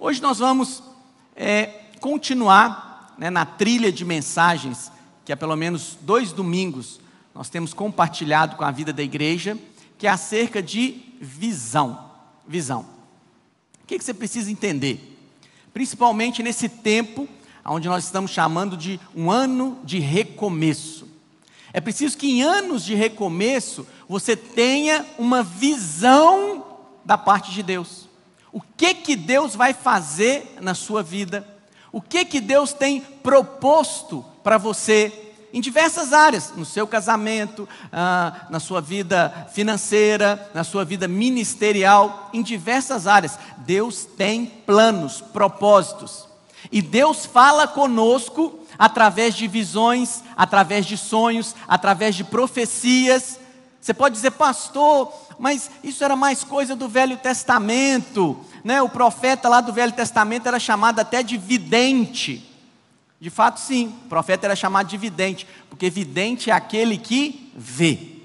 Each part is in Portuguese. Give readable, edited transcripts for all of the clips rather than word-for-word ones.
Hoje nós vamos continuar na trilha de mensagens que há pelo menos 2 domingos nós temos compartilhado com a vida da igreja, que é acerca de visão. Visão. O que você precisa entender? Principalmente nesse tempo onde nós estamos chamando de um ano de recomeço. É preciso que em anos de recomeço você tenha uma visão da parte de Deus. O que Deus vai fazer na sua vida? O que Deus tem proposto para você em diversas áreas, no seu casamento, na sua vida financeira, na sua vida ministerial, em diversas áreas. Deus tem planos, propósitos. E Deus fala conosco através de visões, através de sonhos, através de profecias. Você pode dizer, pastor, mas isso era mais coisa do Velho Testamento, né? O profeta lá do Velho Testamento era chamado até de vidente. De fato, sim, o profeta era chamado de vidente, porque vidente é aquele que vê.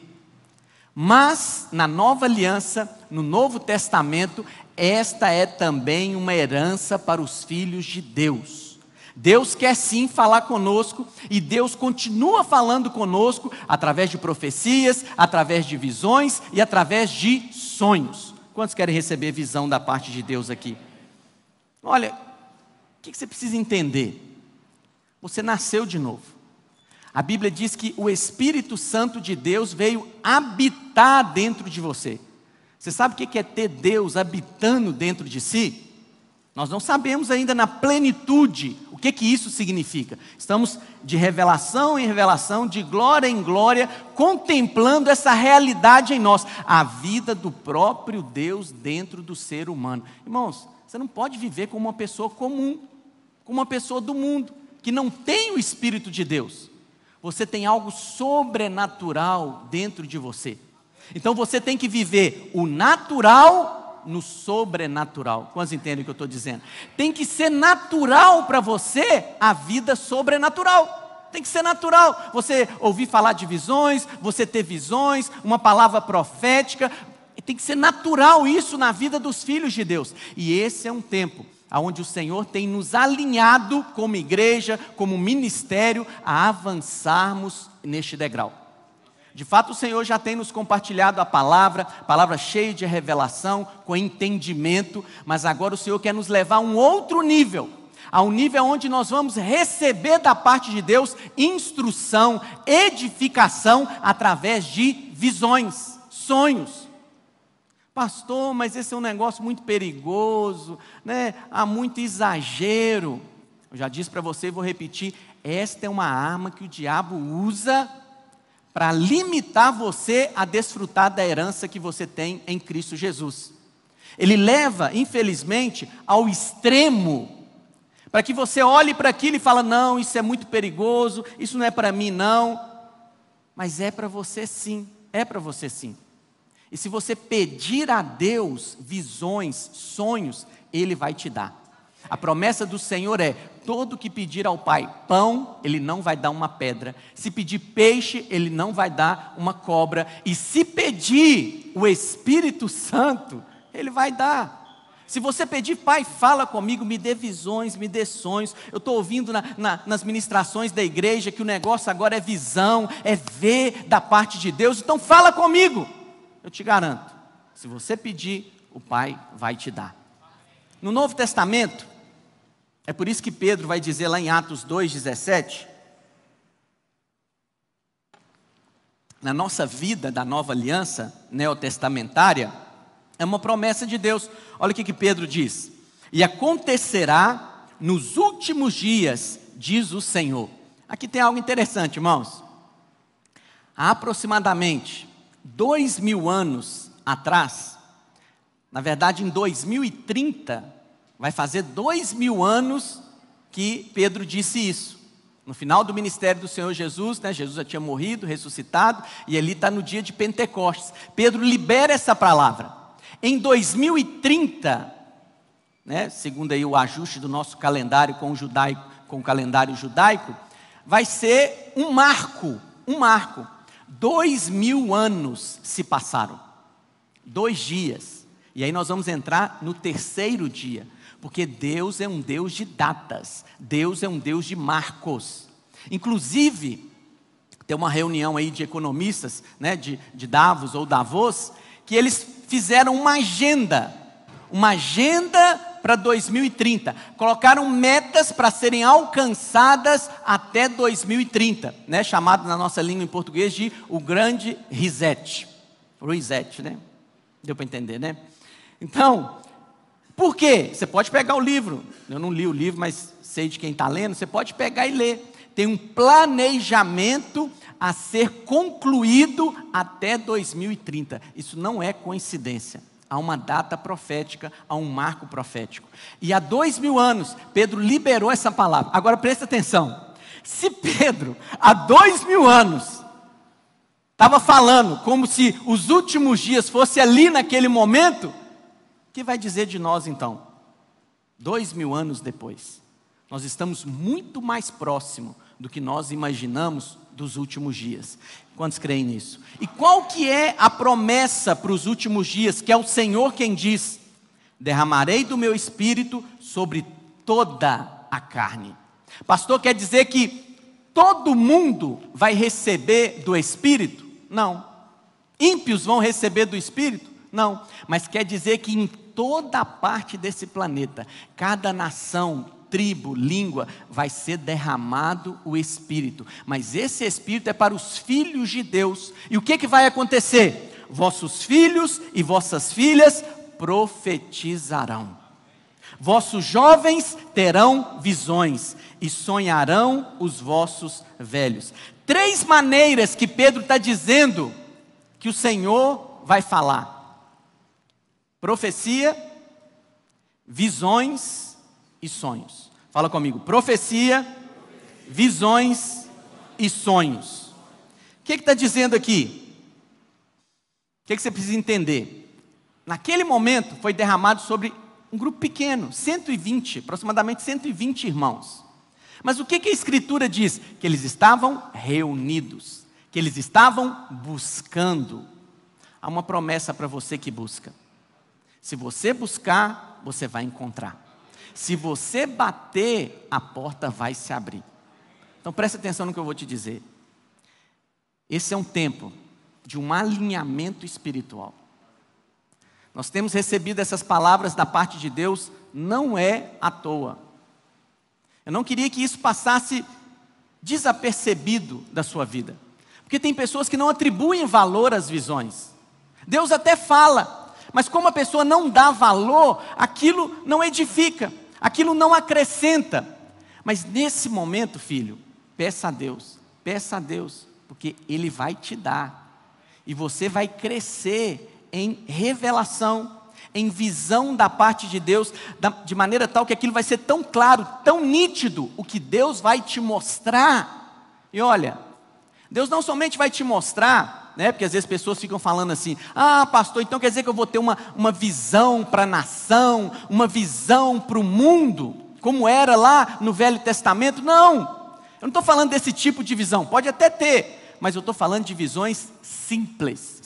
Mas, na Nova Aliança, no Novo Testamento, esta é também uma herança para os filhos de Deus. Deus quer sim falar conosco, e Deus continua falando conosco através de profecias, através de visões e através de sonhos. Quantos querem receber visão da parte de Deus aqui? Olha, o que você precisa entender? Você nasceu de novo. A Bíblia diz que o Espírito Santo de Deus veio habitar dentro de você. Você sabe o que é ter Deus habitando dentro de si? Nós não sabemos ainda na plenitude o que isso significa. Estamos de revelação em revelação, de glória em glória, contemplando essa realidade em nós. A vida do próprio Deus dentro do ser humano. Irmãos, você não pode viver como uma pessoa comum, como uma pessoa do mundo, que não tem o Espírito de Deus. Você tem algo sobrenatural dentro de você. Então você tem que viver o natural no sobrenatural. Quantos entendem o que eu estou dizendo? Tem que ser natural para você a vida sobrenatural. Tem que ser natural. Você ouvir falar de visões, você ter visões, uma palavra profética. Tem que ser natural isso na vida dos filhos de Deus. E esse é um tempo onde o Senhor tem nos alinhado como igreja, como ministério, a avançarmos neste degrau. De fato, o Senhor já tem nos compartilhado a palavra cheia de revelação, com entendimento, mas agora o Senhor quer nos levar a um outro nível, a um nível onde nós vamos receber da parte de Deus instrução, edificação, através de visões, sonhos. Pastor, mas esse é um negócio muito perigoso, né? Há muito exagero. Eu já disse para você e vou repetir, esta é uma arma que o diabo usa para limitar você a desfrutar da herança que você tem em Cristo Jesus. Ele leva, infelizmente, ao extremo, para que você olhe para aquilo e fale, não, isso é muito perigoso, isso não é para mim não, mas é para você sim, é para você sim. E se você pedir a Deus visões, sonhos, Ele vai te dar. A promessa do Senhor é, todo que pedir ao Pai pão, Ele não vai dar uma pedra. Se pedir peixe, Ele não vai dar uma cobra. E se pedir o Espírito Santo, Ele vai dar. Se você pedir, Pai, fala comigo, me dê visões, me dê sonhos. Eu estou ouvindo nas ministrações da igreja que o negócio agora é visão, é ver da parte de Deus. Então fala comigo. Eu te garanto, se você pedir, o Pai vai te dar. No Novo Testamento, é por isso que Pedro vai dizer lá em Atos 2,17, na nossa vida da nova aliança neotestamentária, é uma promessa de Deus. Olha o que Pedro diz: e acontecerá nos últimos dias, diz o Senhor. Aqui tem algo interessante, irmãos. Há aproximadamente 2000 anos atrás, na verdade em 2030, vai fazer 2000 anos que Pedro disse isso. No final do ministério do Senhor Jesus, né, Jesus já tinha morrido, ressuscitado, e ali está no dia de Pentecostes. Pedro libera essa palavra. Em 2030, né, segundo aí o ajuste do nosso calendário com o calendário judaico, vai ser um marco. 2000 anos se passaram, 2 dias, e aí nós vamos entrar no 3º dia. Porque Deus é um Deus de datas, Deus é um Deus de marcos. Inclusive, tem uma reunião aí de economistas, né, de Davos ou Davos, que eles fizeram uma agenda para 2030. Colocaram metas para serem alcançadas até 2030, né, chamado na nossa língua em português de o grande reset. Reset, né? Deu para entender, né? Então, por quê? Você pode pegar o livro, eu não li o livro, mas sei de quem está lendo, você pode pegar e ler. Tem um planejamento a ser concluído até 2030. Isso não é coincidência. Há uma data profética, há um marco profético. E há 2000 anos, Pedro liberou essa palavra. Agora presta atenção. Se Pedro, há 2000 anos, estava falando como se os últimos dias fossem ali naquele momento, o que vai dizer de nós então? 2000 anos depois, nós estamos muito mais próximos do que nós imaginamos dos últimos dias. Quantos creem nisso? E qual que é a promessa para os últimos dias? Que é o Senhor quem diz: derramarei do meu espírito sobre toda a carne. Pastor, quer dizer que todo mundo vai receber do Espírito? Não. Ímpios vão receber do Espírito? Não. Mas quer dizer que em toda parte desse planeta, cada nação, tribo, língua, vai ser derramado o Espírito. Mas esse Espírito é para os filhos de Deus. E o que vai acontecer? Vossos filhos e vossas filhas profetizarão. Vossos jovens terão visões e sonharão os vossos velhos. 3 maneiras que Pedro está dizendo que o Senhor vai falar: profecia, visões e sonhos. Fala comigo: profecia, visões e sonhos. O que está dizendo aqui? O que você precisa entender? Naquele momento foi derramado sobre um grupo pequeno, 120, aproximadamente 120 irmãos. Mas o que a Escritura diz? Que eles estavam reunidos, que eles estavam buscando. Há uma promessa para você que busca. Se você buscar, você vai encontrar. Se você bater, a porta vai se abrir. Então preste atenção no que eu vou te dizer. Esse é um tempo de um alinhamento espiritual. Nós temos recebido essas palavras da parte de Deus, não é à toa. Eu não queria que isso passasse desapercebido da sua vida. Porque tem pessoas que não atribuem valor às visões. Deus até fala, mas como a pessoa não dá valor, aquilo não edifica, aquilo não acrescenta. Mas nesse momento, filho, peça a Deus, porque Ele vai te dar. E você vai crescer em revelação, em visão da parte de Deus, de maneira tal que aquilo vai ser tão claro, tão nítido, o que Deus vai te mostrar. E olha, Deus não somente vai te mostrar, né, porque às vezes pessoas ficam falando assim: ah, pastor, então quer dizer que eu vou ter uma visão para a nação, uma visão para o mundo, como era lá no Velho Testamento? Não, eu não estou falando desse tipo de visão, pode até ter, mas eu estou falando de visões simples.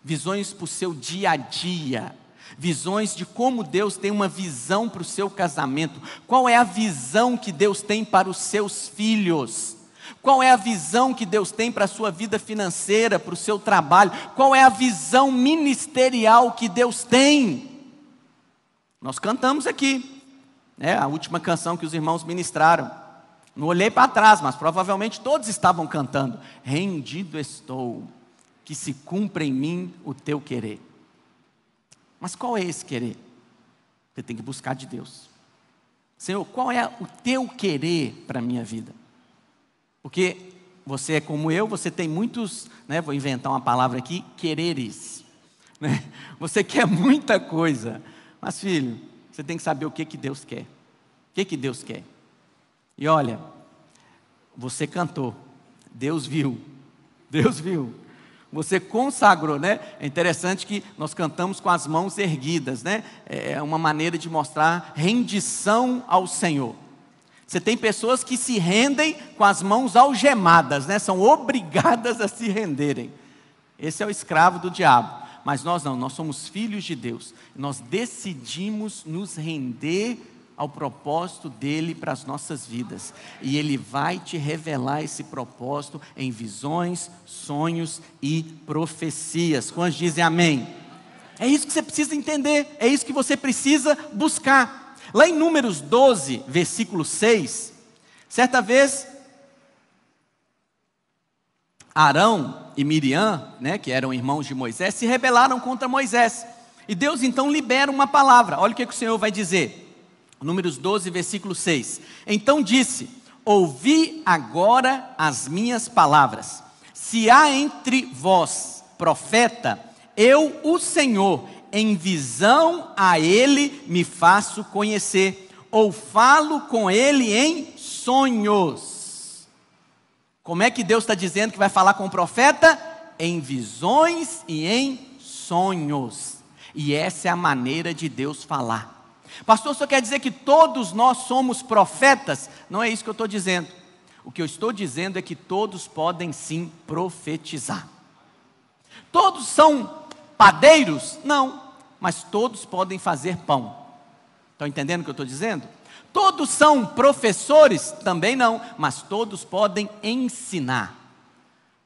Visões para o seu dia a dia, visões de como Deus tem uma visão para o seu casamento. Qual é a visão que Deus tem para os seus filhos? Qual é a visão que Deus tem para a sua vida financeira, para o seu trabalho? Qual é a visão ministerial que Deus tem? Nós cantamos aqui, né, a última canção que os irmãos ministraram. Não olhei para trás, mas provavelmente todos estavam cantando: rendido estou, que se cumpra em mim o teu querer. Mas qual é esse querer? Você tem que buscar de Deus. Senhor, qual é o teu querer para a minha vida? Porque você é como eu, você tem muitos, né, vou inventar uma palavra aqui, quereres, né? Você quer muita coisa, mas filho, você tem que saber o que Deus quer. O que Deus quer? E olha, você cantou, Deus viu. Você consagrou, né? É interessante que nós cantamos com as mãos erguidas, né? É uma maneira de mostrar rendição ao Senhor. Você tem pessoas que se rendem com as mãos algemadas, né? São obrigadas a se renderem. Esse é o escravo do diabo. mas nós não, nós somos filhos de Deus. Nós decidimos nos render ao propósito dele para as nossas vidas. E ele vai te revelar esse propósito em visões, sonhos e profecias. Quantos dizem amém? É isso que você precisa entender, é isso que você precisa buscar. Lá em Números 12, versículo 6, certa vez, Arão e Miriam, que eram irmãos de Moisés, se rebelaram contra Moisés. E Deus então libera uma palavra. Olha o que o Senhor vai dizer. Números 12, versículo 6. Então disse: ouvi agora as minhas palavras. Se há entre vós profeta, eu, o Senhor, em visão a ele me faço conhecer, ou falo com ele em sonhos. Como é que Deus está dizendo que vai falar com o profeta? Em visões e em sonhos. E essa é a maneira de Deus falar. Pastor, só quer dizer que todos nós somos profetas? Não é isso que eu estou dizendo. O que eu estou dizendo é que todos podem sim profetizar. Todos são padeiros? Não, mas todos podem fazer pão. Estão entendendo o que eu estou dizendo? Todos são professores? Também não, mas todos podem ensinar.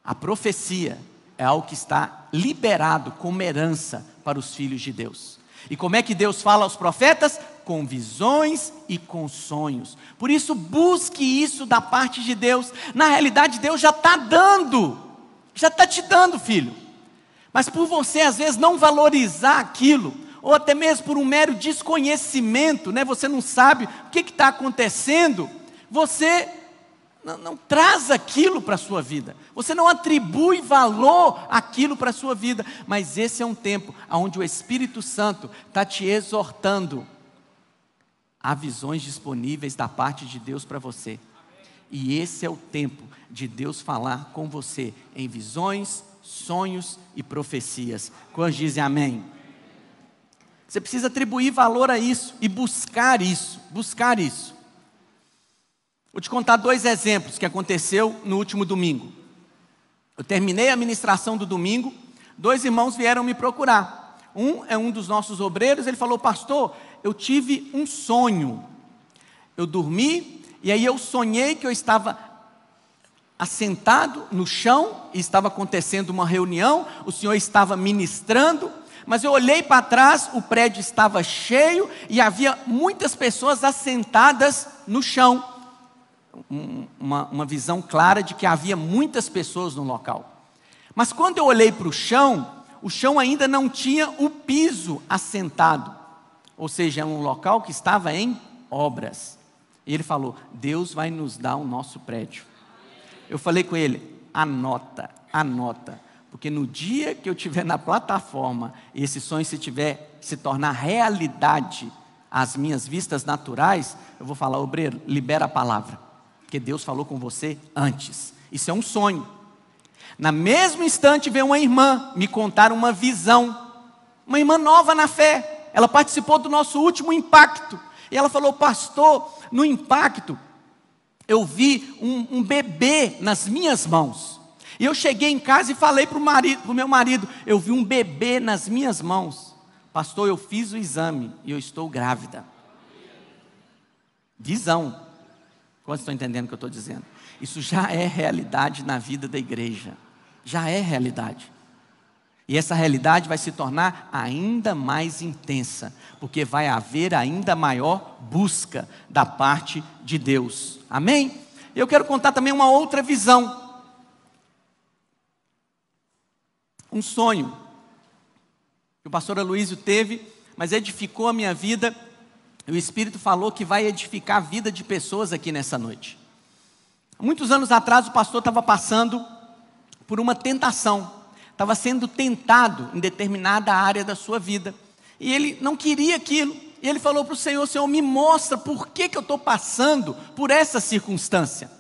A profecia é algo que está liberado como herança para os filhos de Deus. E como é que Deus fala aos profetas? Com visões e com sonhos. Por isso, busque isso da parte de Deus. Na realidade, Deus já está dando. Já está te dando, filho. Mas por você, às vezes, não valorizar aquilo, ou até mesmo por um mero desconhecimento, você não sabe o que está acontecendo, você não traz aquilo para a sua vida, você não atribui valor àquilo para a sua vida, mas esse é um tempo onde o Espírito Santo está te exortando. Há visões disponíveis da parte de Deus para você, e esse é o tempo de Deus falar com você em visões, sonhos e profecias. Quantos dizem amém? Você precisa atribuir valor a isso e buscar isso, Vou te contar 2 exemplos que aconteceu no último domingo. Eu terminei a ministração do domingo, 2 irmãos vieram me procurar. Um é um dos nossos obreiros, ele falou: pastor, eu tive um sonho. Eu dormi e aí eu sonhei que eu estava assentado no chão e estava acontecendo uma reunião, o senhor estava ministrando, mas eu olhei para trás, o prédio estava cheio e havia muitas pessoas assentadas no chão. Uma visão clara de que havia muitas pessoas no local. Mas quando eu olhei para o chão ainda não tinha o piso assentado. Ou seja, é um local que estava em obras. E ele falou: Deus vai nos dar o nosso prédio. Eu falei com ele: anota. Porque no dia que eu estiver na plataforma, e esse sonho se tornar realidade às minhas vistas naturais, eu vou falar: obreiro, libera a palavra. Porque Deus falou com você antes. Isso é um sonho. Na mesmo instante veio uma irmã me contar uma visão. Uma irmã nova na fé. Ela participou do nosso último impacto. E ela falou: pastor, no impacto eu vi um bebê nas minhas mãos. E eu cheguei em casa e falei para o meu marido: eu vi um bebê nas minhas mãos. Pastor, eu fiz o exame e eu estou grávida. Visão. Quantos estão entendendo o que eu estou dizendo? Isso já é realidade na vida da igreja. Já é realidade. E essa realidade vai se tornar ainda mais intensa, porque vai haver ainda maior busca da parte de Deus. Amém? Eu quero contar também uma outra visão. Um sonho que o pastor Aloysio teve, mas edificou a minha vida. O Espírito falou que vai edificar a vida de pessoas aqui nessa noite. Muitos anos atrás o pastor estava passando por uma tentação. Estava sendo tentado em determinada área da sua vida. E ele não queria aquilo. E ele falou para o Senhor: Senhor, me mostra por que eu estou passando por essa circunstância.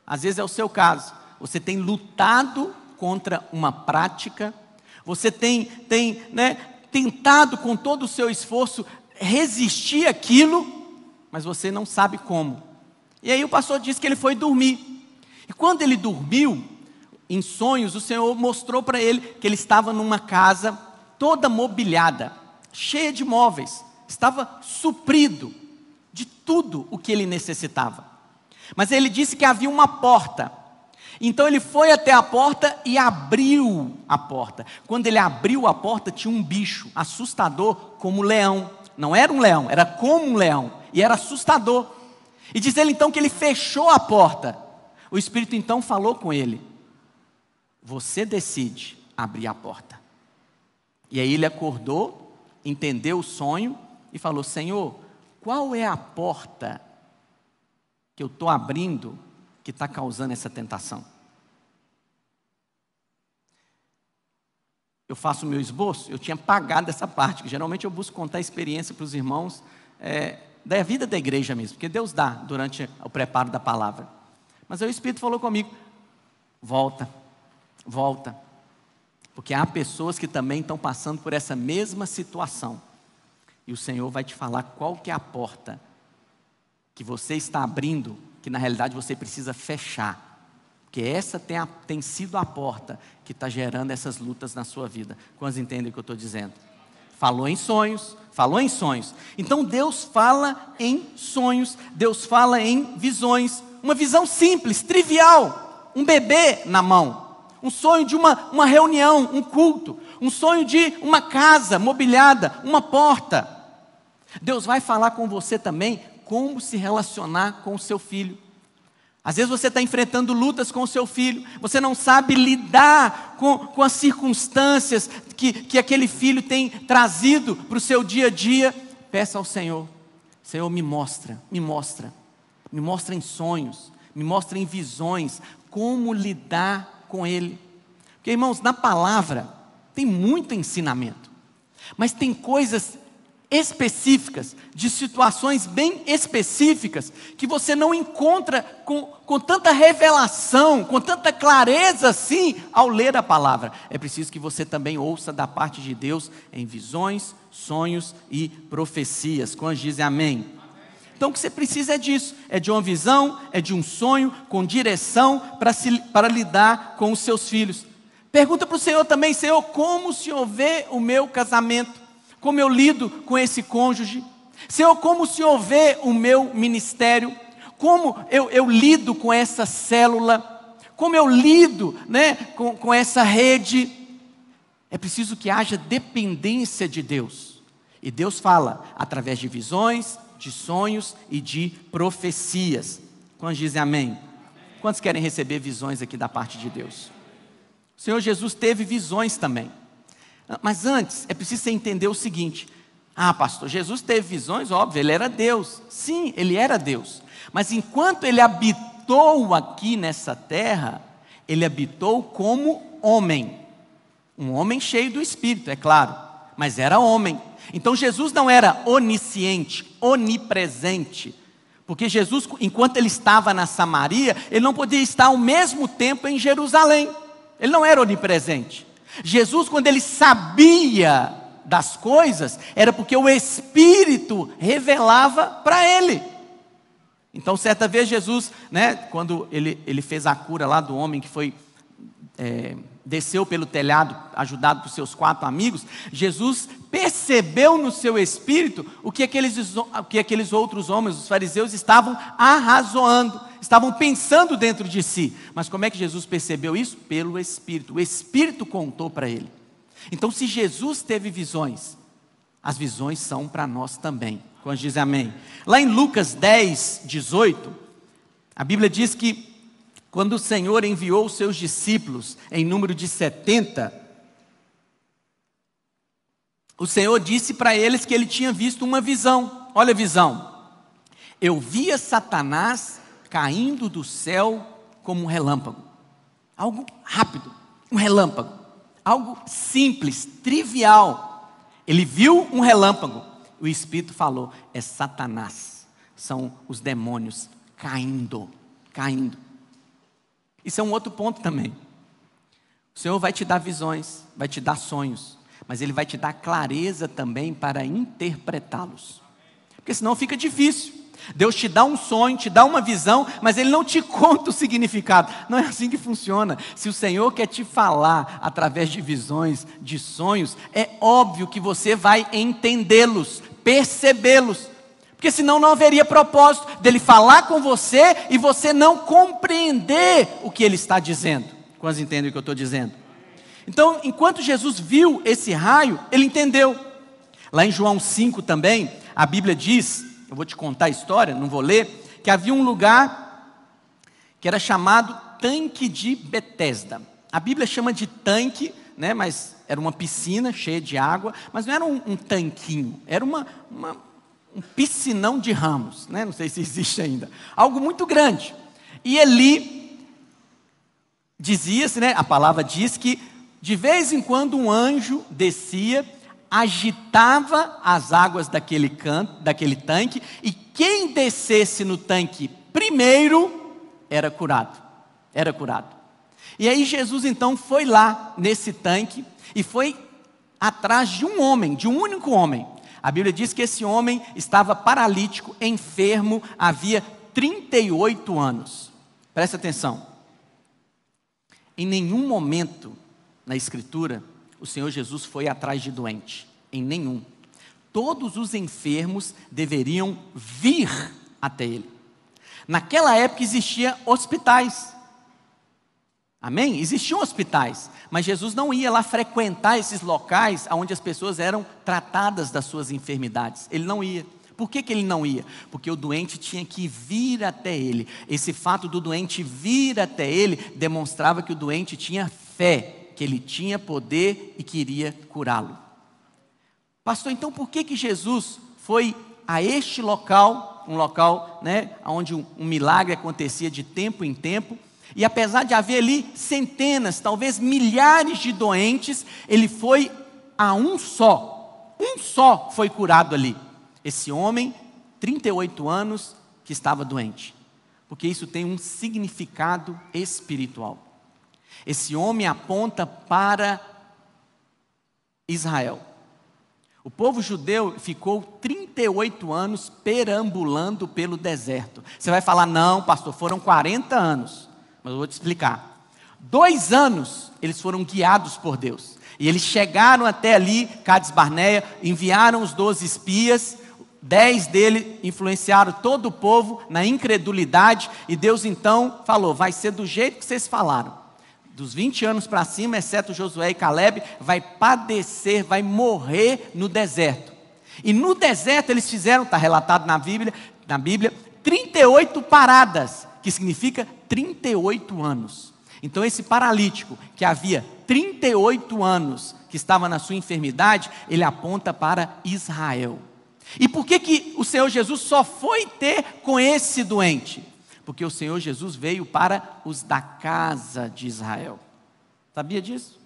Às vezes é o seu caso. Você tem lutado contra uma prática. Você tem tentado com todo o seu esforço resistir àquilo, mas você não sabe como. E aí o pastor disse que ele foi dormir. E quando ele dormiu, em sonhos, o Senhor mostrou para ele que ele estava numa casa toda mobiliada, cheia de móveis, estava suprido de tudo o que ele necessitava. Mas ele disse que havia uma porta. Então ele foi até a porta e abriu a porta. Quando ele abriu a porta, tinha um bicho assustador como um leão. Não era um leão, era como um leão. E era assustador. E diz ele então que ele fechou a porta. O Espírito então falou com ele: você decide abrir a porta. E aí ele acordou, entendeu o sonho e falou: Senhor, qual é a porta que eu estou abrindo que está causando essa tentação? Eu faço o meu esboço, eu tinha pagado essa parte, que geralmente eu busco contar a experiência para os irmãos, da vida da igreja mesmo, porque Deus dá durante o preparo da palavra. Mas aí o Espírito falou comigo: volta, porque há pessoas que também estão passando por essa mesma situação, e o Senhor vai te falar qual que é a porta que você está abrindo, que na realidade você precisa fechar, porque essa tem sido a porta que está gerando essas lutas na sua vida. Quantos entendem o que eu estou dizendo? Falou em sonhos. Então Deus fala em sonhos, Deus fala em visões. Uma visão simples, trivial, um bebê na mão, um sonho de uma reunião, um culto, um sonho de uma casa mobiliada, uma porta. Deus vai falar com você também como se relacionar com o seu filho. Às vezes você está enfrentando lutas com o seu filho, você não sabe lidar com as circunstâncias que aquele filho tem trazido para o seu dia a dia. Peça ao Senhor: Senhor, me mostra em sonhos, me mostra em visões, como lidar com ele. Porque, irmãos, na palavra tem muito ensinamento, mas tem coisas específicas, de situações bem específicas, que você não encontra com tanta revelação, com tanta clareza assim, ao ler a palavra. É preciso que você também ouça da parte de Deus em visões, sonhos e profecias. Quantos dizem amém? Então o que você precisa é disso, é de uma visão, é de um sonho, com direção para lidar com os seus filhos. Pergunta para o Senhor também: Senhor, como o Senhor vê o meu casamento? Como eu lido com esse cônjuge? Senhor, como o Senhor vê o meu ministério? Como eu lido com essa célula? Como eu lido, com essa rede? É preciso que haja dependência de Deus. E Deus fala através de visões, de sonhos e de profecias. Quantos dizem amém? Quantos querem receber visões aqui da parte de Deus? O Senhor Jesus teve visões também. Mas antes, é preciso você entender o seguinte: pastor, Jesus teve visões, óbvio, ele era Deus. Sim, ele era Deus. Mas enquanto ele habitou aqui nessa terra, ele habitou como homem. Um homem cheio do Espírito, é claro, mas era homem. Então Jesus não era onisciente, onipresente. Porque Jesus, enquanto ele estava na Samaria, ele não podia estar ao mesmo tempo em Jerusalém. Ele não era onipresente. Jesus, quando ele sabia das coisas, era porque o Espírito revelava para ele. Então, certa vez Jesus, quando ele fez a cura lá do homem que foi, desceu pelo telhado, ajudado por seus 4 amigos, Jesus percebeu no seu espírito o que aqueles outros homens, os fariseus, estavam arrazoando, estavam pensando dentro de si. Mas como é que Jesus percebeu isso? Pelo Espírito. O Espírito contou para ele. Então, se Jesus teve visões, as visões são para nós também. Quando diz amém. Lá em Lucas 10, 18, a Bíblia diz que quando o Senhor enviou os seus discípulos em número de 70, o Senhor disse para eles que ele tinha visto uma visão. Olha a visão: eu via Satanás caindo do céu como um relâmpago. Algo rápido, um relâmpago. Algo simples, trivial. Ele viu um relâmpago. O Espírito falou: é Satanás. São os demônios caindo. Isso é um outro ponto também. O Senhor vai te dar visões, vai te dar sonhos, mas Ele vai te dar clareza também para interpretá-los. Porque senão fica difícil. Deus te dá um sonho, te dá uma visão, mas Ele não te conta o significado. Não é assim que funciona. Se o Senhor quer te falar através de visões, de sonhos, é óbvio que você vai entendê-los, percebê-los. Porque senão não haveria propósito dele falar com você e você não compreender o que ele está dizendo. Quantos entendem o que eu estou dizendo? Então, enquanto Jesus viu esse raio, ele entendeu. Lá em João 5 também, a Bíblia diz, eu vou te contar a história, não vou ler, que havia um lugar que era chamado Tanque de Betesda. A Bíblia chama de tanque, né, mas era uma piscina cheia de água, mas não era um tanquinho, era um piscinão de ramos, né? Não sei se existe ainda, algo muito grande. E ali dizia-se, né, a palavra diz que de vez em quando um anjo descia, agitava as águas daquele tanque, e quem descesse no tanque primeiro era curado. Era curado. E aí Jesus então foi lá nesse tanque e foi atrás de um homem, de um único homem. A Bíblia diz que esse homem estava paralítico, enfermo, havia 38 anos. Presta atenção. Em nenhum momento na Escritura, o Senhor Jesus foi atrás de doente. Em nenhum. Todos os enfermos deveriam vir até Ele. Naquela época existiam hospitais. Amém? Existiam hospitais, mas Jesus não ia lá frequentar esses locais onde as pessoas eram tratadas das suas enfermidades. Ele não ia. Por que ele não ia? Porque o doente tinha que vir até ele. Esse fato do doente vir até ele demonstrava que o doente tinha fé, que ele tinha poder e queria curá-lo. Pastor, então por que Jesus foi a este local, um local, né, onde um milagre acontecia de tempo em tempo, e apesar de haver ali centenas, talvez milhares de doentes, ele foi a um só foi curado ali. Esse homem, 38 anos, que estava doente. Porque isso tem um significado espiritual. Esse homem aponta para Israel. O povo judeu ficou 38 anos perambulando pelo deserto. Você vai falar, não, pastor, foram 40 anos. Mas eu vou te explicar. 2 anos eles foram guiados por Deus. E eles chegaram até ali, Cades Barneia, enviaram os 12 espias, 10 deles influenciaram todo o povo na incredulidade. E Deus então falou, vai ser do jeito que vocês falaram. Dos 20 anos para cima, exceto Josué e Caleb, vai padecer, vai morrer no deserto. E no deserto eles fizeram, está relatado na Bíblia, 38 paradas, que significa 38 anos. Então esse paralítico, que havia 38 anos, que estava na sua enfermidade, ele aponta para Israel. E por que o Senhor Jesus só foi ter com esse doente? Porque o Senhor Jesus veio para os da casa de Israel. Sabia disso?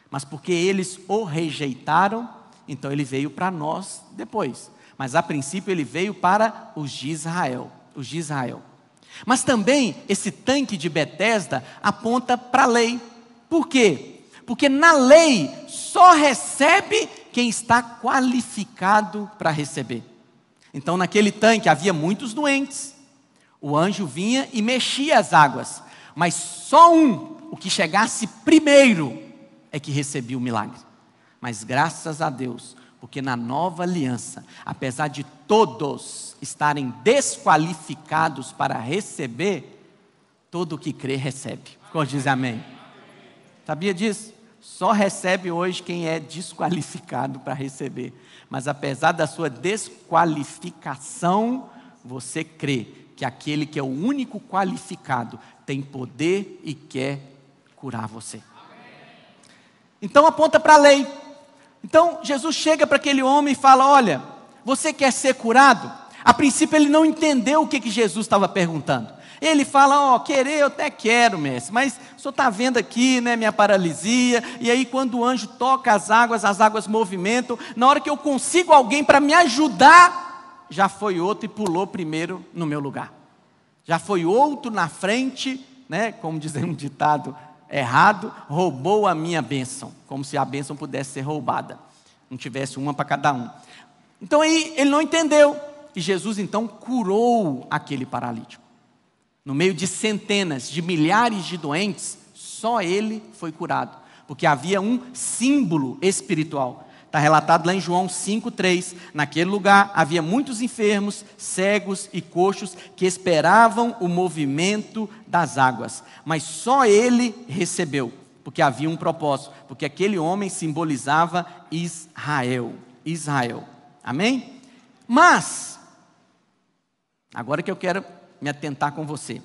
Mas porque eles o rejeitaram, então ele veio para nós depois. Mas a princípio ele veio para os de Israel. Os de Israel. Mas também esse tanque de Betesda aponta para a lei. Por quê? Porque na lei só recebe quem está qualificado para receber. Então naquele tanque havia muitos doentes. O anjo vinha e mexia as águas, mas só o que chegasse primeiro, é que recebia o milagre. Mas graças a Deus, porque na nova aliança, apesar de todos estarem desqualificados para receber, todo o que crê recebe. Como diz amém? Sabia disso? Só recebe hoje quem é desqualificado para receber. Mas apesar da sua desqualificação, você crê que aquele que é o único qualificado tem poder e quer curar você. Então aponta para a lei. Então Jesus chega para aquele homem e fala, olha, você quer ser curado? A princípio ele não entendeu o que Jesus estava perguntando. Ele fala, querer eu até quero, mestre, mas o senhor está vendo aqui, né, minha paralisia, e aí quando o anjo toca as águas movimentam, na hora que eu consigo alguém para me ajudar, já foi outro e pulou primeiro no meu lugar. Já foi outro na frente, né, como diz um ditado errado, roubou a minha bênção, como se a bênção pudesse ser roubada, não tivesse uma para cada um. Então aí ele não entendeu. e Jesus então curou aquele paralítico. No meio de centenas, de milhares de doentes, só ele foi curado, porque havia um símbolo espiritual. Está relatado lá em João 5,3. Naquele lugar havia muitos enfermos, cegos e coxos que esperavam o movimento das águas. Mas só ele recebeu, porque havia um propósito, porque aquele homem simbolizava Israel. Israel. Amém? Mas, agora que eu quero me atentar com você.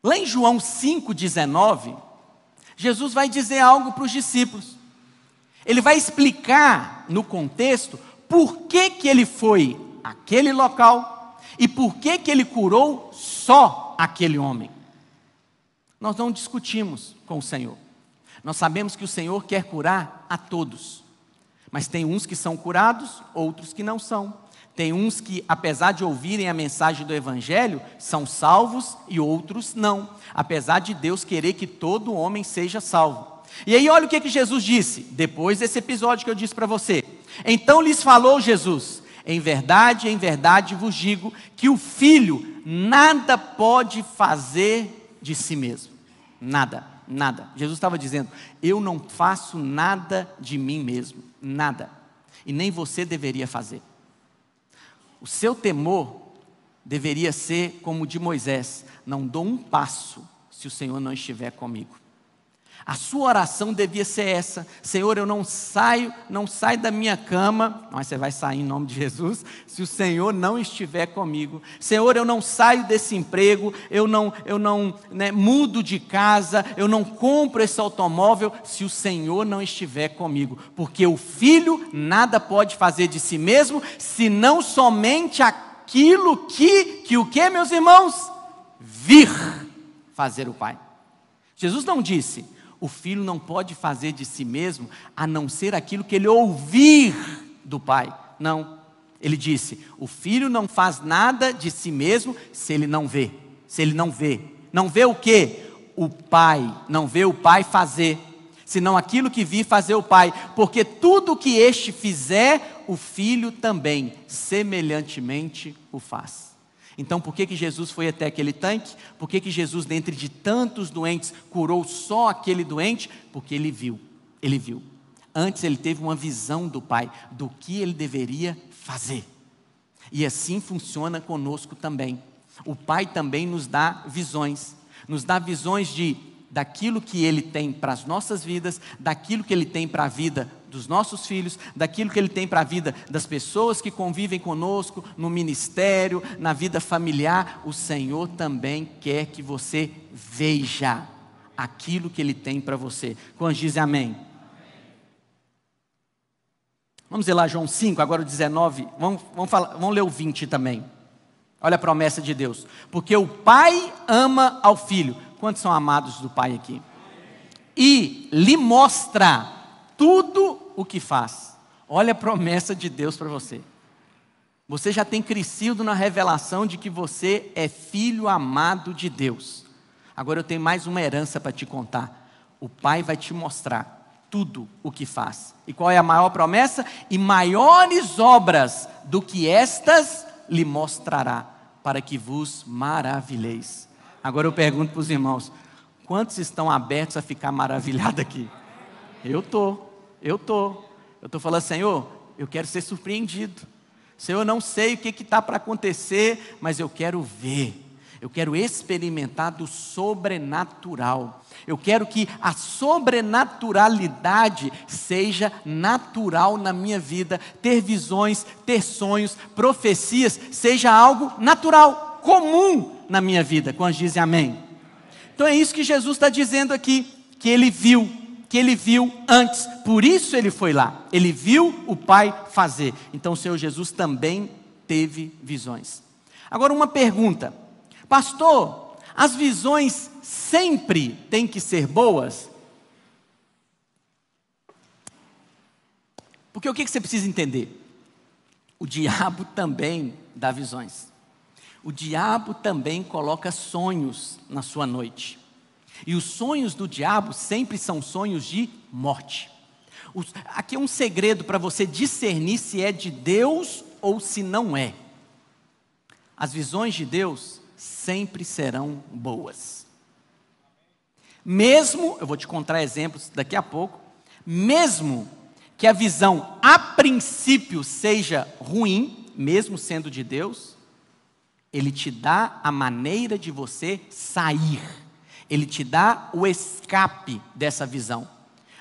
Lá em João 5,19, Jesus vai dizer algo para os discípulos. Ele vai explicar no contexto por que ele foi àquele local e por que ele curou só aquele homem. Nós não discutimos com o Senhor. Nós sabemos que o Senhor quer curar a todos. Mas tem uns que são curados, outros que não são. Tem uns que, apesar de ouvirem a mensagem do Evangelho, são salvos e outros não. Apesar de Deus querer que todo homem seja salvo. E aí olha o que Jesus disse, depois desse episódio que eu disse para você. Então lhes falou Jesus: em verdade vos digo, que o Filho nada pode fazer de si mesmo. Nada, nada. Jesus estava dizendo, eu não faço nada de mim mesmo, nada. E nem você deveria fazer. O seu temor deveria ser como o de Moisés: não dou um passo se o Senhor não estiver comigo. A sua oração devia ser essa: Senhor, eu não saio da minha cama, mas você vai sair em nome de Jesus, se o Senhor não estiver comigo. Senhor, eu não saio desse emprego, eu não mudo de casa, eu não compro esse automóvel, se o Senhor não estiver comigo. Porque o Filho nada pode fazer de si mesmo, senão somente aquilo que o que, meus irmãos? Vir fazer o Pai. Jesus não disse: o Filho não pode fazer de si mesmo, a não ser aquilo que ele ouvir do Pai. Não, ele disse, o Filho não faz nada de si mesmo, se ele não vê. Se ele não vê. Não vê o quê? O Pai. Não vê o Pai fazer, senão aquilo que vir fazer o Pai. Porque tudo que este fizer, o Filho também, semelhantemente, o faz. Então, por que Jesus foi até aquele tanque? Por que Jesus, dentre de tantos doentes, curou só aquele doente? Porque ele viu. Antes ele teve uma visão do Pai, do que ele deveria fazer. E assim funciona conosco também. O Pai também nos dá visões daquilo que Ele tem para as nossas vidas, daquilo que Ele tem para a vida dos nossos filhos, daquilo que Ele tem para a vida das pessoas que convivem conosco, no ministério, na vida familiar. O Senhor também quer que você veja aquilo que Ele tem para você. Quantos dizem amém? Vamos ler lá João 5, agora o 19, vamos ler o 20 também. Olha a promessa de Deus. Porque o Pai ama ao Filho. Quantos são amados do Pai aqui? E lhe mostra tudo o que faz. Olha a promessa de Deus para você. Você já tem crescido na revelação de que você é filho amado de Deus. Agora eu tenho mais uma herança para te contar. O Pai vai te mostrar tudo o que faz. E qual é a maior promessa? E maiores obras do que estas lhe mostrará, para que vos maravilheis. Agora eu pergunto para os irmãos, quantos estão abertos a ficar maravilhados aqui? Eu estou falando, Senhor, eu quero ser surpreendido. Senhor, eu não sei o que está para acontecer, mas eu quero ver. Eu quero experimentar do sobrenatural. Eu quero que a sobrenaturalidade seja natural na minha vida. Ter visões, ter sonhos, profecias, seja algo natural, comum na minha vida. Quando dizem amém? Então é isso que Jesus está dizendo aqui, que ele viu antes, por isso ele foi lá. Ele viu o Pai fazer. Então o Senhor Jesus também teve visões. Agora uma pergunta. Pastor, as visões sempre têm que ser boas? Porque o que você precisa entender? O diabo também dá visões. O diabo também coloca sonhos na sua noite. E os sonhos do diabo sempre são sonhos de morte. Aqui é um segredo para você discernir se é de Deus ou se não é, as visões de Deus sempre serão boas. Mesmo, eu vou te contar exemplos daqui a pouco, mesmo que a visão a princípio seja ruim, mesmo sendo de Deus, Ele te dá a maneira de você sair, Ele te dá o escape dessa visão.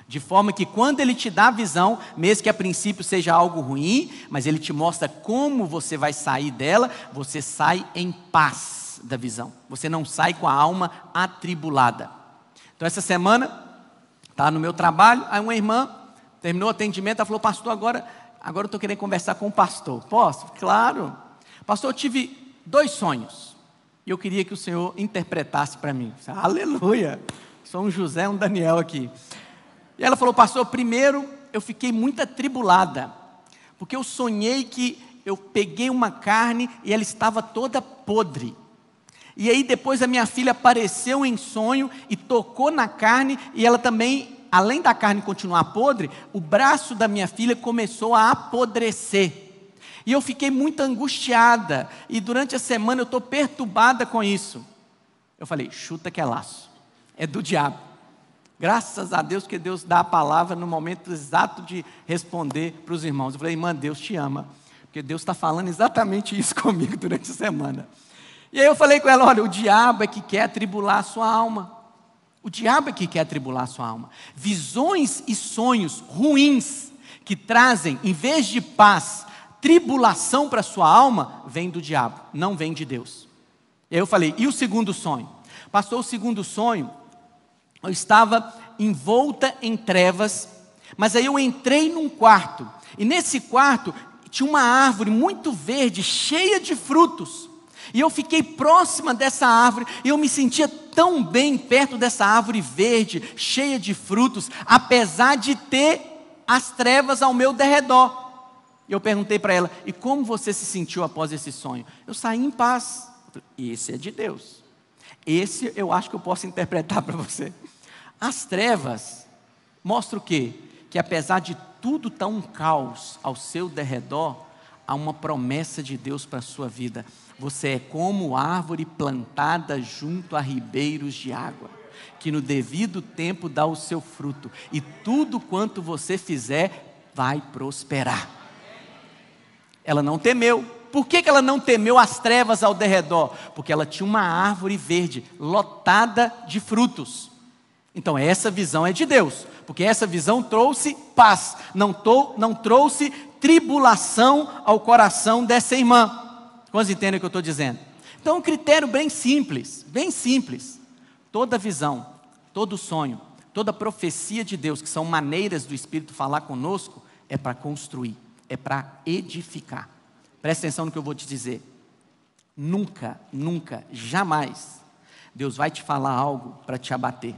De forma que quando Ele te dá a visão, mesmo que a princípio seja algo ruim, mas Ele te mostra como você vai sair dela, você sai em paz da visão. Você não sai com a alma atribulada. Então essa semana, estava no meu trabalho, aí uma irmã terminou o atendimento, ela falou: pastor, agora eu estou querendo conversar com o pastor. Posso? Claro. Pastor, eu tive 2 sonhos, e eu queria que o senhor interpretasse para mim. Aleluia! Sou um José, um Daniel aqui. E ela falou: pastor, primeiro eu fiquei muito atribulada, porque eu sonhei que eu peguei uma carne e ela estava toda podre. E aí depois a minha filha apareceu em sonho e tocou na carne, e ela também, além da carne continuar podre, o braço da minha filha começou a apodrecer. E eu fiquei muito angustiada, e durante a semana eu estou perturbada com isso. Eu falei: chuta que é laço, é do diabo. Graças a Deus que Deus dá a palavra no momento exato de responder para os irmãos. Eu falei: irmã, Deus te ama, porque Deus está falando exatamente isso comigo durante a semana. E aí eu falei com ela: olha, o diabo é que quer atribular a sua alma. O diabo é que quer atribular a sua alma. Visões e sonhos ruins que trazem, em vez de paz, tribulação para a sua alma, vem do diabo, não vem de Deus. E aí eu falei: e o segundo sonho? Pastor, o segundo sonho, eu estava envolta em trevas, mas aí eu entrei num quarto, e nesse quarto tinha uma árvore muito verde, cheia de frutos, e eu fiquei próxima dessa árvore, e eu me sentia tão bem perto dessa árvore verde, cheia de frutos, apesar de ter as trevas ao meu derredor. E eu perguntei para ela: e como você se sentiu após esse sonho? Eu saí em paz. Esse é de Deus. Esse eu acho que eu posso interpretar para você. As trevas mostram o quê? Que apesar de tudo estar um caos ao seu derredor, há uma promessa de Deus para a sua vida. Você é como árvore plantada junto a ribeiros de água, que no devido tempo dá o seu fruto, e tudo quanto você fizer vai prosperar. Ela não temeu. Por que ela não temeu as trevas ao derredor? Porque ela tinha uma árvore verde, lotada de frutos. Então essa visão é de Deus, porque essa visão trouxe paz, não trouxe tribulação ao coração dessa irmã. Quantos entendem o que eu estou dizendo? Então um critério bem simples, toda visão, todo sonho, toda profecia de Deus, que são maneiras do Espírito falar conosco, é para construir, é para edificar. Presta atenção no que eu vou te dizer. Nunca, jamais Deus vai te falar algo para te abater.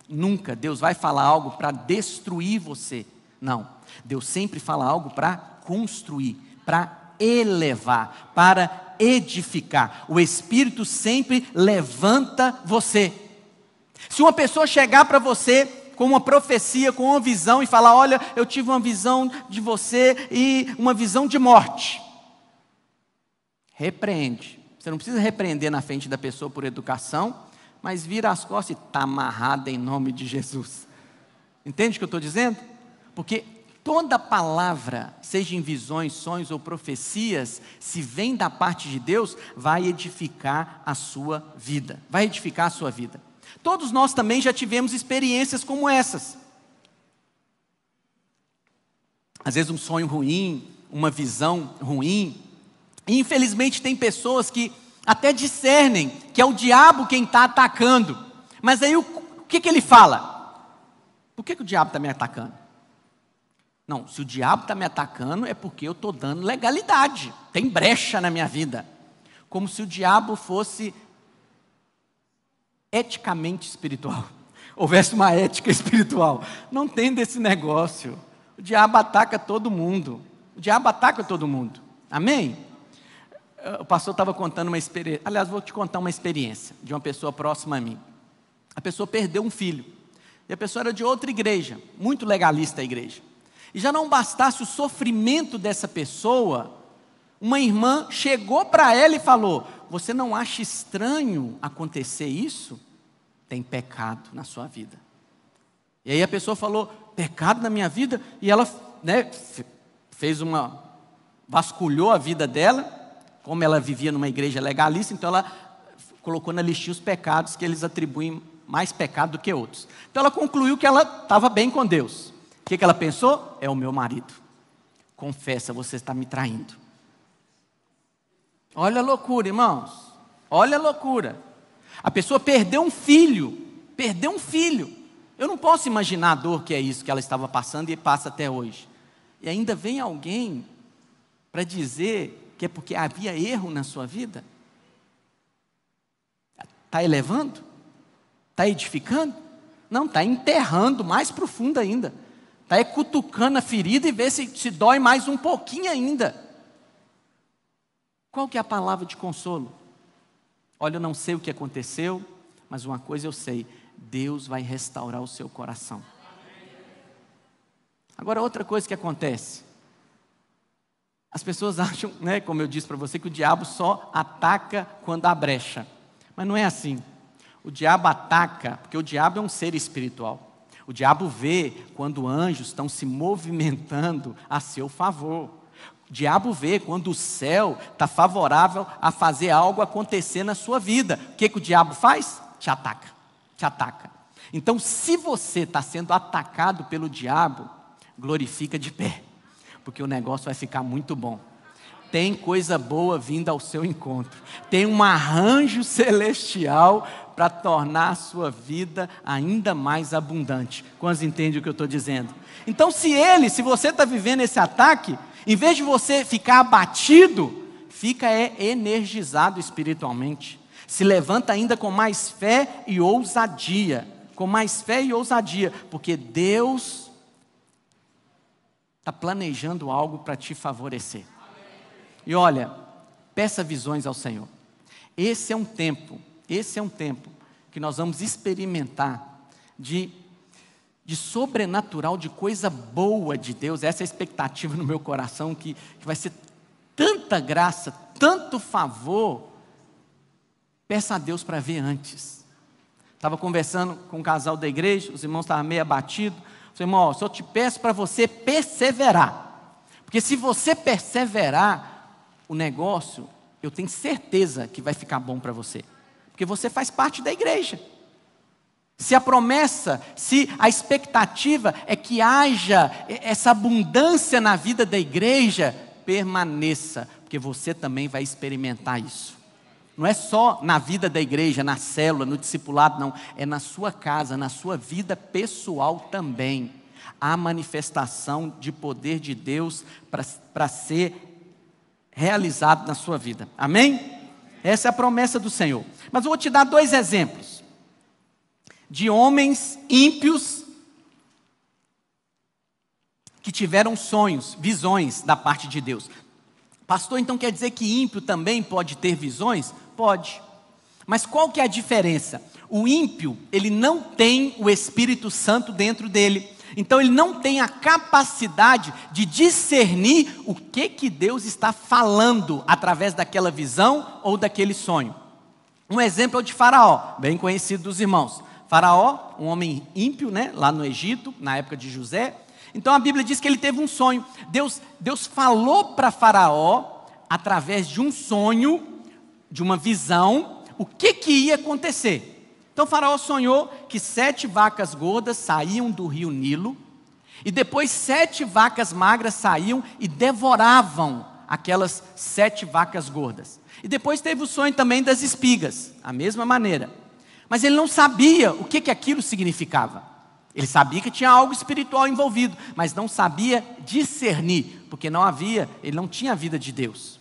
Nunca Deus vai falar algo para destruir você. Não, Deus sempre fala algo para construir, para elevar, para edificar. O Espírito sempre levanta você. Se uma pessoa chegar para você com uma profecia, com uma visão e falar: olha, eu tive uma visão de você e uma visão de morte, repreende. Você não precisa repreender na frente da pessoa por educação, mas vira as costas e está amarrada em nome de Jesus. Entende o que eu estou dizendo? Porque toda palavra, seja em visões, sonhos ou profecias, se vem da parte de Deus, vai edificar a sua vida. Vai edificar a sua vida. Todos nós também já tivemos experiências como essas. Às vezes um sonho ruim, uma visão ruim. E infelizmente tem pessoas que até discernem que é o diabo quem está atacando. Mas aí o que ele fala? Por que o diabo está me atacando? Não, se o diabo está me atacando é porque eu estou dando legalidade. Tem brecha na minha vida. Como se o diabo fosse eticamente espiritual. Houvesse uma ética espiritual. Não tem desse negócio. O diabo ataca todo mundo. O diabo ataca todo mundo. Amém? O pastor estava contando uma experiência. Aliás, vou te contar uma experiência de uma pessoa próxima a mim. A pessoa perdeu um filho. E a pessoa era de outra igreja. Muito legalista a igreja. E já não bastasse o sofrimento dessa pessoa, Uma irmã chegou para ela e falou: você não acha estranho acontecer isso? Tem pecado na sua vida. E aí a pessoa falou: pecado na minha vida? E ela, né, vasculhou a vida dela, como ela vivia numa igreja legalista, então ela colocou na listinha os pecados que eles atribuem mais pecado do que outros. Então ela concluiu que ela estava bem com Deus. O que ela pensou? É o meu marido. Confessa, você está me traindo. Olha a loucura, irmãos. Olha a loucura. A pessoa perdeu um filho. Perdeu um filho. Eu não posso imaginar a dor que é isso que ela estava passando e passa até hoje. E ainda vem alguém para dizer que é porque havia erro na sua vida? Está elevando? Está edificando? Não, está enterrando mais profundo ainda. Está cutucando a ferida e vê se dói mais um pouquinho ainda. Qual que é a palavra de consolo? Olha, eu não sei o que aconteceu, mas uma coisa eu sei: Deus vai restaurar o seu coração. Agora, outra coisa que acontece: as pessoas acham, né, como eu disse para você, que o diabo só ataca quando há brecha. Mas não é assim. O diabo ataca, porque o diabo é um ser espiritual. O diabo vê quando anjos estão se movimentando a seu favor. O diabo vê quando o céu está favorável a fazer algo acontecer na sua vida. O que o diabo faz? Te ataca, te ataca. Então, se você está sendo atacado pelo diabo, glorifica de pé, porque o negócio vai ficar muito bom. Tem coisa boa vindo ao seu encontro. Tem um arranjo celestial para tornar a sua vida ainda mais abundante. Quantos entendem o que eu estou dizendo? Então, se você está vivendo esse ataque, em vez de você ficar abatido, fica energizado espiritualmente. Se levanta ainda com mais fé e ousadia. Com mais fé e ousadia, porque Deus está planejando algo para te favorecer. E olha, peça visões ao Senhor. Esse é um tempo que nós vamos experimentar de sobrenatural, de coisa boa de Deus. Essa é a expectativa no meu coração, que vai ser tanta graça, tanto favor. Peça a Deus para ver antes. Estava conversando com um casal da igreja, os irmãos estavam meio abatidos. Eu falei: irmão, só te peço para você perseverar, porque se você perseverar, o negócio, eu tenho certeza que vai ficar bom para você, porque você faz parte da igreja. Se a expectativa é que haja essa abundância na vida da igreja, permaneça, porque você também vai experimentar isso. Não é só na vida da igreja, na célula, no discipulado, não. É na sua casa, na sua vida pessoal também. Há manifestação de poder de Deus para ser realizado na sua vida. Amém? Essa é a promessa do Senhor. Mas eu vou te dar 2 exemplos de homens ímpios que tiveram sonhos, visões da parte de Deus. Pastor, então quer dizer que ímpio também pode ter visões? Pode. Mas qual que é a diferença? O ímpio, ele não tem o Espírito Santo dentro dele. Então ele não tem a capacidade de discernir o que Deus está falando através daquela visão ou daquele sonho. Um exemplo é o de Faraó, bem conhecido dos irmãos. Faraó, um homem ímpio, né, lá no Egito, na época de José. Então a Bíblia diz que ele teve um sonho. Deus falou para Faraó, através de um sonho, de uma visão, o que ia acontecer. Então Faraó sonhou que 7 vacas gordas saíam do rio Nilo, e depois 7 vacas magras saíam e devoravam aquelas 7 vacas gordas. E depois teve o sonho também das espigas, a mesma maneira. Mas ele não sabia o que aquilo significava. Ele sabia que tinha algo espiritual envolvido, mas não sabia discernir, porque ele não tinha a vida de Deus.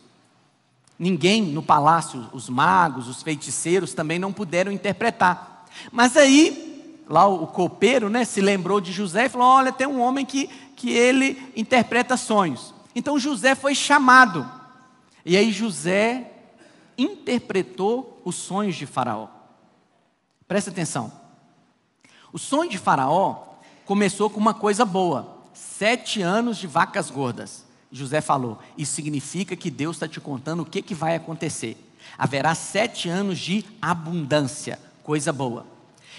Ninguém no palácio, os magos, os feiticeiros também não puderam interpretar. Mas aí, lá o copeiro, né, se lembrou de José e falou: olha, tem um homem que ele interpreta sonhos. Então José foi chamado. E aí José interpretou os sonhos de Faraó. Presta atenção. O sonho de Faraó começou com uma coisa boa: 7 anos de vacas gordas. José falou, isso significa que Deus está te contando o que vai acontecer. Haverá 7 anos de abundância, coisa boa.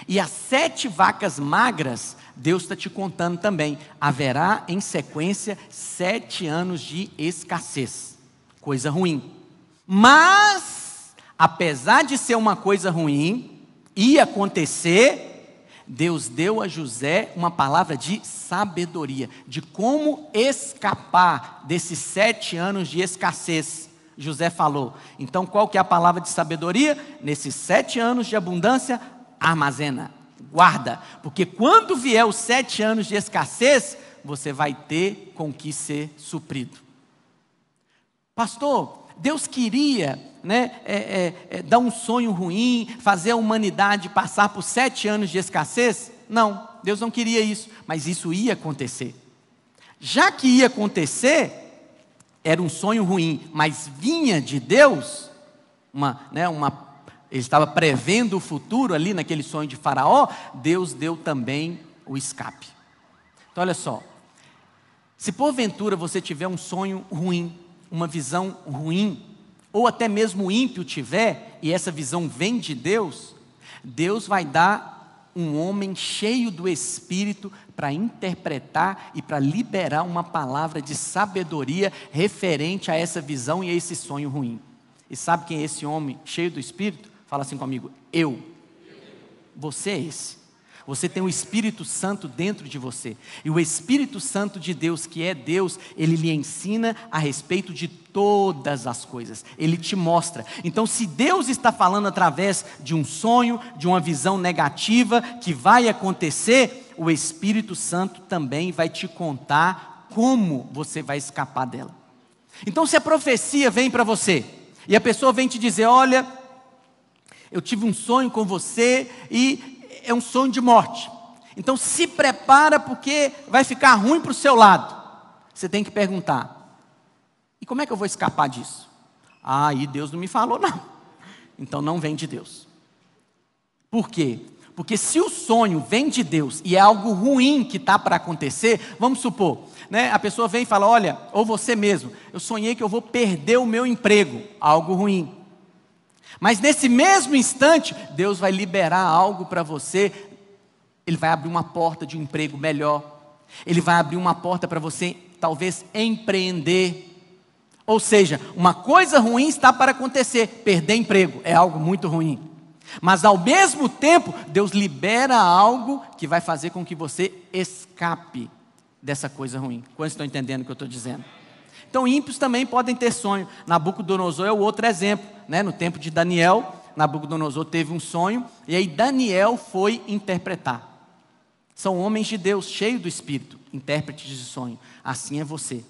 E as 7 vacas magras, Deus está te contando também, haverá em sequência 7 anos de escassez, coisa ruim. Mas, apesar de ser uma coisa ruim, ia acontecer, Deus deu a José uma palavra de sabedoria, de como escapar desses 7 anos de escassez. José falou, então qual que é a palavra de sabedoria? Nesses 7 anos de abundância, armazena, guarda, porque quando vier os 7 anos de escassez, você vai ter com que ser suprido. Pastor, Deus queria, dar um sonho ruim, fazer a humanidade passar por 7 anos de escassez? Não, Deus não queria isso, mas isso ia acontecer. Já que ia acontecer, era um sonho ruim, mas vinha de Deus, ele estava prevendo o futuro ali naquele sonho de Faraó, Deus deu também o escape. Então olha só, se porventura você tiver um sonho ruim, uma visão ruim, ou até mesmo o ímpio tiver, e essa visão vem de Deus, Deus vai dar um homem cheio do Espírito para interpretar e para liberar uma palavra de sabedoria referente a essa visão e a esse sonho ruim. E sabe quem é esse homem cheio do Espírito? Fala assim comigo, eu. Você é esse. Você tem o Espírito Santo dentro de você. E o Espírito Santo de Deus, que é Deus, ele lhe ensina a respeito de todas as coisas. Ele te mostra. Então, se Deus está falando através de um sonho, de uma visão negativa que vai acontecer, o Espírito Santo também vai te contar como você vai escapar dela. Então, se a profecia vem para você, e a pessoa vem te dizer, olha, eu tive um sonho com você e é um sonho de morte. Então se prepara porque vai ficar ruim para o seu lado. Você tem que perguntar, e como é que eu vou escapar disso? E Deus não me falou não. Então não vem de Deus. Por quê? Porque se o sonho vem de Deus e é algo ruim que está para acontecer, vamos supor, a pessoa vem e fala, olha, ou você mesmo, eu sonhei que eu vou perder o meu emprego, algo ruim. Mas nesse mesmo instante, Deus vai liberar algo para você, Ele vai abrir uma porta de um emprego melhor, Ele vai abrir uma porta para você, talvez, empreender. Ou seja, uma coisa ruim está para acontecer, perder emprego é algo muito ruim. Mas ao mesmo tempo, Deus libera algo que vai fazer com que você escape dessa coisa ruim. Quantos estão entendendo o que eu estou dizendo? Então ímpios também podem ter sonho. Nabucodonosor é o outro exemplo, no tempo de Daniel, Nabucodonosor teve um sonho, e aí Daniel foi interpretar. São homens de Deus, cheios do Espírito, intérpretes de sonho. Assim é você.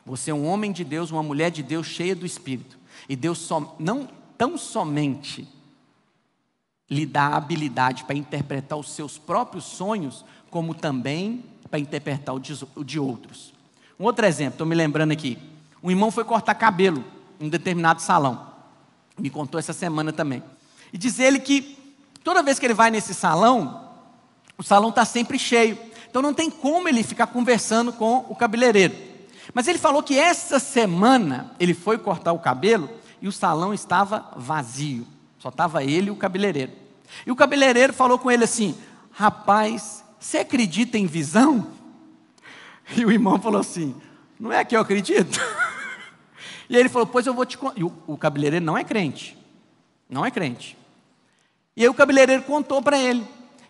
Você é um homem de Deus, uma mulher de Deus, cheia do Espírito. E Deus não tão somente lhe dá a habilidade para interpretar os seus próprios sonhos, como também para interpretar o de outros. Um outro exemplo, estou me lembrando aqui. Um irmão foi cortar cabelo em um determinado salão. Me contou essa semana também. E diz ele que toda vez que ele vai nesse salão, o salão está sempre cheio. Então não tem como ele ficar conversando com o cabeleireiro. Mas ele falou que essa semana ele foi cortar o cabelo e o salão estava vazio. Só estava ele e o cabeleireiro. E o cabeleireiro falou com ele assim, rapaz, você acredita em visão? E o irmão falou assim, não é que eu acredito? E aí ele falou, pois eu vou te contar. E o cabeleireiro não é crente. Não é crente. E aí o cabeleireiro contou para ele,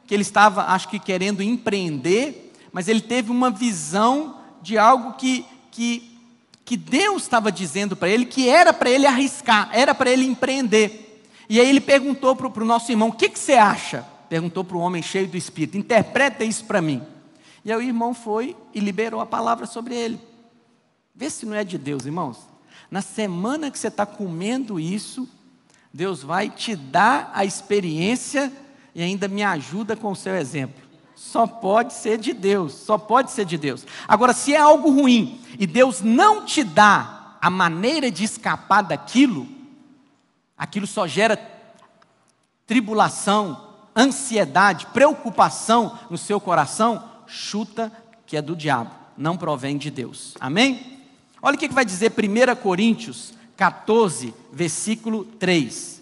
que ele estava, acho que querendo empreender, mas ele teve uma visão de algo que Deus estava dizendo para ele, que era para ele arriscar, era para ele empreender. E aí ele perguntou para o nosso irmão, o que você acha? Perguntou para o homem cheio do Espírito, interpreta isso para mim. E aí o irmão foi e liberou a palavra sobre ele. Vê se não é de Deus, irmãos. Na semana que você está comendo isso, Deus vai te dar a experiência e ainda me ajuda com o seu exemplo. Só pode ser de Deus, só pode ser de Deus. Agora, se é algo ruim e Deus não te dá a maneira de escapar daquilo, aquilo só gera tribulação, ansiedade, preocupação no seu coração, chuta que é do diabo, não provém de Deus. Amém? Olha o que vai dizer 1 Coríntios 14, versículo 3.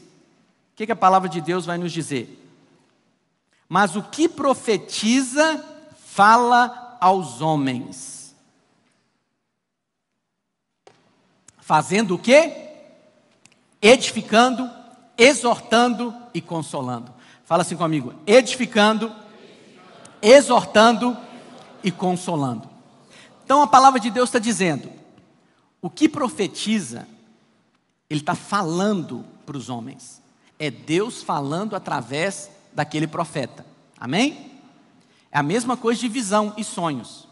O que a palavra de Deus vai nos dizer? Mas o que profetiza, fala aos homens. Fazendo o quê? Edificando, exortando e consolando. Fala assim comigo: edificando, exortando e consolando. Então a palavra de Deus está dizendo, o que profetiza, ele está falando para os homens. É Deus falando através daquele profeta. Amém? É a mesma coisa de visão e sonhos.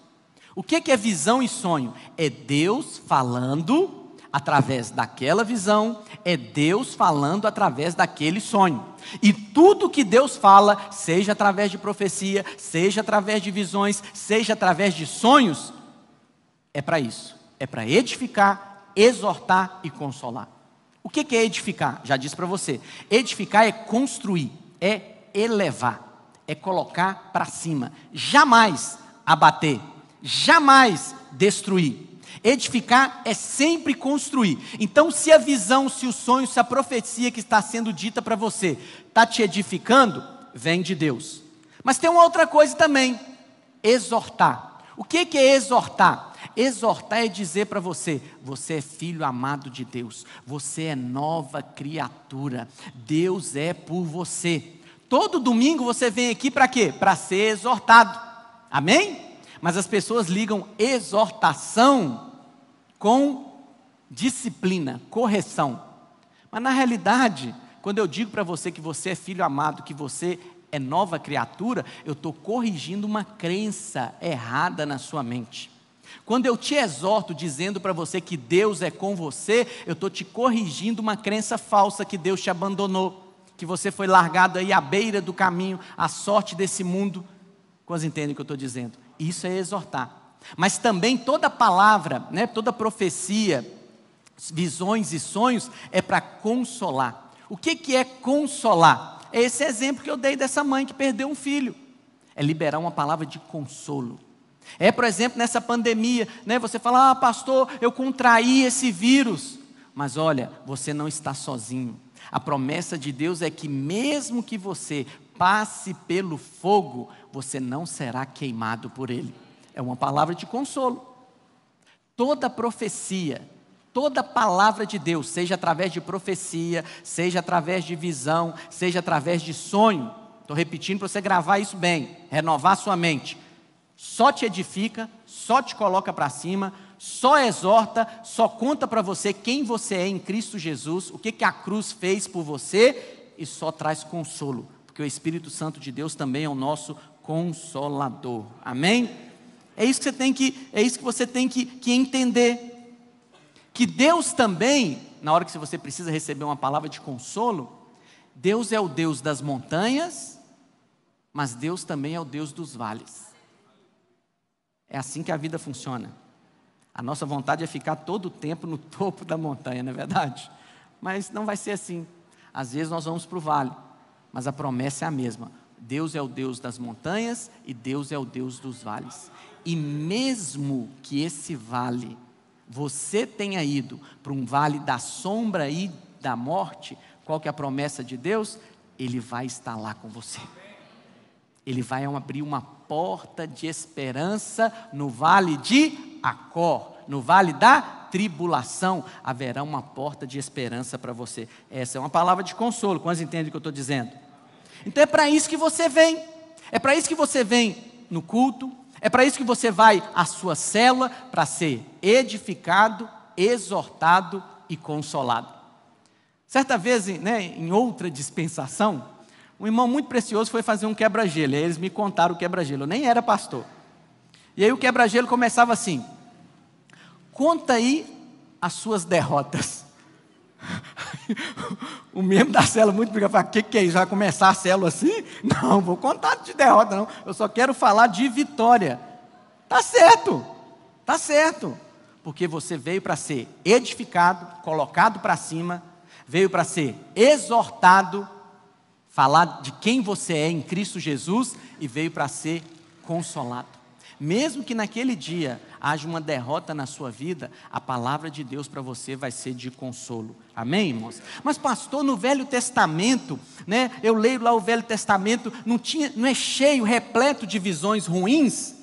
O que é visão e sonho? É Deus falando através daquela visão, é Deus falando através daquele sonho. E tudo que Deus fala, seja através de profecia, seja através de visões, seja através de sonhos, é para isso. É para edificar, exortar e consolar. O que é edificar? Já disse para você. Edificar é construir, é elevar, é colocar para cima. Jamais abater, jamais destruir. Edificar é sempre construir. Então, se a visão, se o sonho, se a profecia que está sendo dita para você está te edificando, vem de Deus. Mas tem uma outra coisa também: exortar. O que é exortar? Exortar é dizer para você: você é filho amado de Deus, você é nova criatura, Deus é por você. Todo domingo você vem aqui para quê? Para ser exortado. Amém? Mas as pessoas ligam exortação com disciplina, correção. Mas na realidade, quando eu digo para você que você é filho amado, que você é nova criatura, eu estou corrigindo uma crença errada na sua mente. Quando eu te exorto dizendo para você que Deus é com você, eu estou te corrigindo uma crença falsa que Deus te abandonou, que você foi largado aí à beira do caminho, à sorte desse mundo. Quantos entendem o que eu estou dizendo? Isso é exortar. Mas também toda palavra, toda profecia, visões e sonhos é para consolar. O que é consolar? É esse exemplo que eu dei dessa mãe que perdeu um filho. É liberar uma palavra de consolo. É, por exemplo, nessa pandemia, você fala: pastor, eu contraí esse vírus. Mas olha, você não está sozinho. A promessa de Deus é que mesmo que você passe pelo fogo, você não será queimado por ele. É uma palavra de consolo. Toda profecia, toda palavra de Deus, seja através de profecia, seja através de visão, seja através de sonho, estou repetindo para você gravar isso bem, renovar sua mente, só te edifica, só te coloca para cima, só exorta, só conta para você quem você é em Cristo Jesus, o que a cruz fez por você, e só traz consolo, porque o Espírito Santo de Deus também é o nosso consolador. Amém? É isso que você tem que entender. Que Deus também, na hora que você precisa receber uma palavra de consolo, Deus é o Deus das montanhas, mas Deus também é o Deus dos vales. É assim que a vida funciona. A nossa vontade é ficar todo o tempo no topo da montanha, não é verdade? Mas não vai ser assim. Às vezes nós vamos para o vale, mas a promessa é a mesma. Deus é o Deus das montanhas e Deus é o Deus dos vales. E mesmo que esse vale, você tenha ido para um vale da sombra e da morte, qual que é a promessa de Deus? Ele vai estar lá com você. Ele vai abrir uma porta de esperança no vale de Acor, no vale da tribulação, haverá uma porta de esperança para você. Essa é uma palavra de consolo. Quantos entendem o que eu estou dizendo? Então é para isso que você vem. É para isso que você vem no culto. É para isso que você vai à sua célula, para ser edificado, exortado e consolado. Certa vez, em outra dispensação, um irmão muito precioso foi fazer um quebra-gelo. E aí eles me contaram o quebra-gelo. Eu nem era pastor. E aí o quebra-gelo começava assim: conta aí as suas derrotas. O membro da célula muito brigado, falava: o que é isso? Vai começar a célula assim? Não, vou contar de derrota não, eu só quero falar de vitória. Tá certo, porque você veio para ser edificado, colocado para cima, veio para ser exortado, falar de quem você é em Cristo Jesus, e veio para ser consolado. Mesmo que naquele dia haja uma derrota na sua vida, a palavra de Deus para você vai ser de consolo. Amém, irmãos? Mas pastor, no Velho Testamento, né, eu leio lá o Velho Testamento, não é cheio, repleto de visões ruins?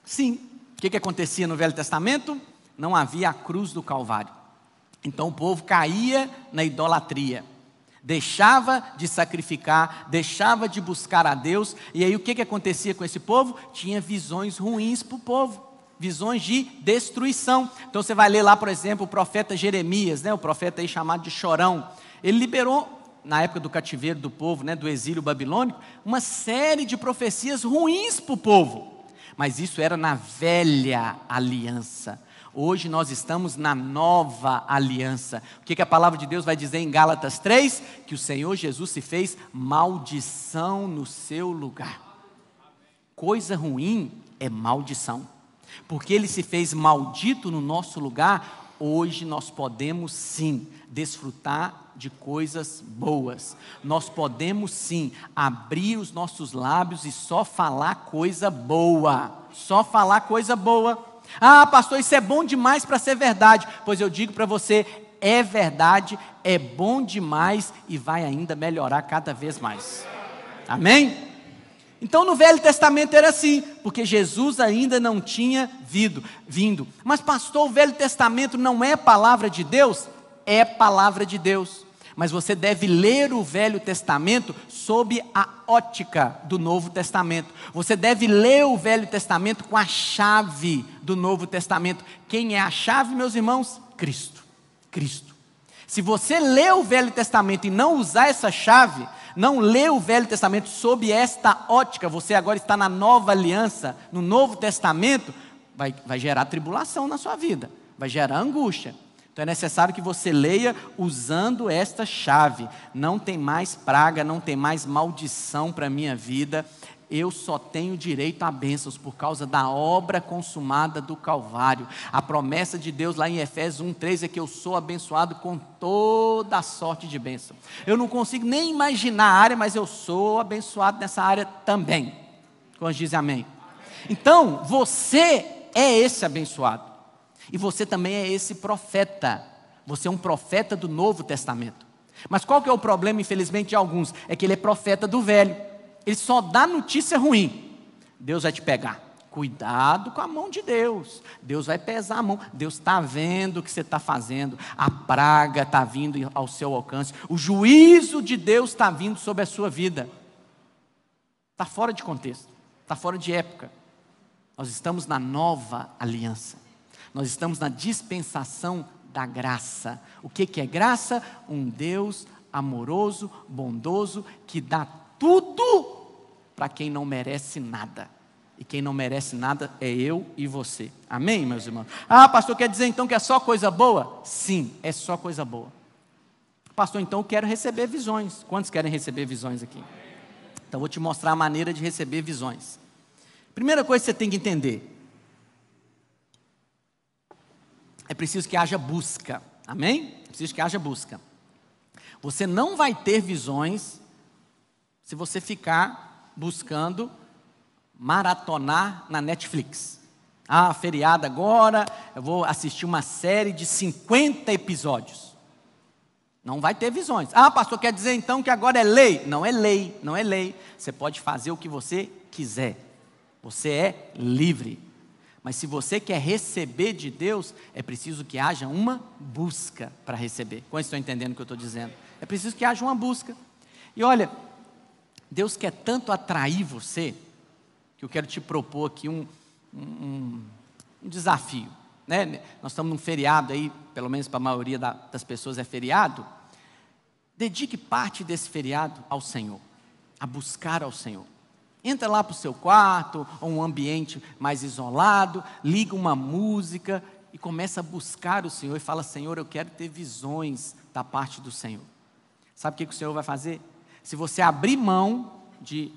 Sim. O que acontecia no Velho Testamento? Não havia a cruz do Calvário. Então o povo caía na idolatria, deixava de sacrificar, deixava de buscar a Deus. E aí o que acontecia com esse povo? Tinha visões ruins para o povo, visões de destruição. Então você vai ler lá, por exemplo, o profeta Jeremias, né, o profeta aí chamado de Chorão. Ele liberou, na época do cativeiro do povo, né, do exílio babilônico, uma série de profecias ruins para o povo. Mas isso era na velha aliança. Hoje nós estamos na nova aliança. O que a palavra de Deus vai dizer em Gálatas 3? Que o Senhor Jesus se fez maldição no seu lugar. Coisa ruim é maldição. Porque Ele se fez maldito no nosso lugar, hoje nós podemos sim desfrutar de coisas boas. Nós podemos sim abrir os nossos lábios e só falar coisa boa. Só falar coisa boa. Ah, pastor, isso é bom demais para ser verdade. Pois eu digo para você, é verdade, é bom demais e vai ainda melhorar cada vez mais. Amém? Então no Velho Testamento era assim, porque Jesus ainda não tinha vindo. Mas pastor, o Velho Testamento não é palavra de Deus? É palavra de Deus. Mas você deve ler o Velho Testamento sob a ótica do Novo Testamento. Você deve ler o Velho Testamento com a chave do Novo Testamento. Quem é a chave, meus irmãos? Cristo. Cristo. Se você ler o Velho Testamento e não usar essa chave, não ler o Velho Testamento sob esta ótica, você agora está na nova aliança, no Novo Testamento, vai gerar tribulação na sua vida, vai gerar angústia. Então é necessário que você leia usando esta chave. Não tem mais praga, não tem mais maldição para a minha vida. Eu só tenho direito a bênçãos por causa da obra consumada do Calvário. A promessa de Deus lá em Efésios 1:3 é que eu sou abençoado com toda a sorte de bênção. Eu não consigo nem imaginar a área, mas eu sou abençoado nessa área também. Quando dizem amém. Então, você é esse abençoado. E você também é esse profeta. Você é um profeta do Novo Testamento. Mas qual que é o problema, infelizmente, de alguns? É que ele é profeta do Velho. Ele só dá notícia ruim. Deus vai te pegar. Cuidado com a mão de Deus. Deus vai pesar a mão. Deus está vendo o que você está fazendo. A praga está vindo ao seu alcance. O juízo de Deus está vindo sobre a sua vida. Está fora de contexto. Está fora de época. Nós estamos na nova aliança. Nós estamos na dispensação da graça. O que é graça? Um Deus amoroso, bondoso, que dá tudo para quem não merece nada. E quem não merece nada é eu e você. Amém, meus irmãos? Ah, pastor, quer dizer então que é só coisa boa? Sim, é só coisa boa. Pastor, então eu quero receber visões. Quantos querem receber visões aqui? Então eu vou te mostrar a maneira de receber visões. Primeira coisa que você tem que entender. É preciso que haja busca, amém? É preciso que haja busca. Você não vai ter visões se você ficar buscando maratonar na Netflix. Ah, feriado agora, eu vou assistir uma série de 50 episódios. Não vai ter visões. Ah, pastor, quer dizer então que agora é lei? Não é lei, não é lei. Você pode fazer o que você quiser. Você é livre. Mas se você quer receber de Deus, é preciso que haja uma busca para receber. Quantos estão entendendo o que eu estou dizendo? É preciso que haja uma busca. E olha, Deus quer tanto atrair você, que eu quero te propor aqui um desafio. Né? Nós estamos num feriado aí, pelo menos para a maioria das pessoas é feriado. Dedique parte desse feriado ao Senhor, a buscar ao Senhor. Entra lá para o seu quarto, ou um ambiente mais isolado, liga uma música e começa a buscar o Senhor e fala, Senhor, eu quero ter visões da parte do Senhor. Sabe o que o Senhor vai fazer? Se você abrir mão de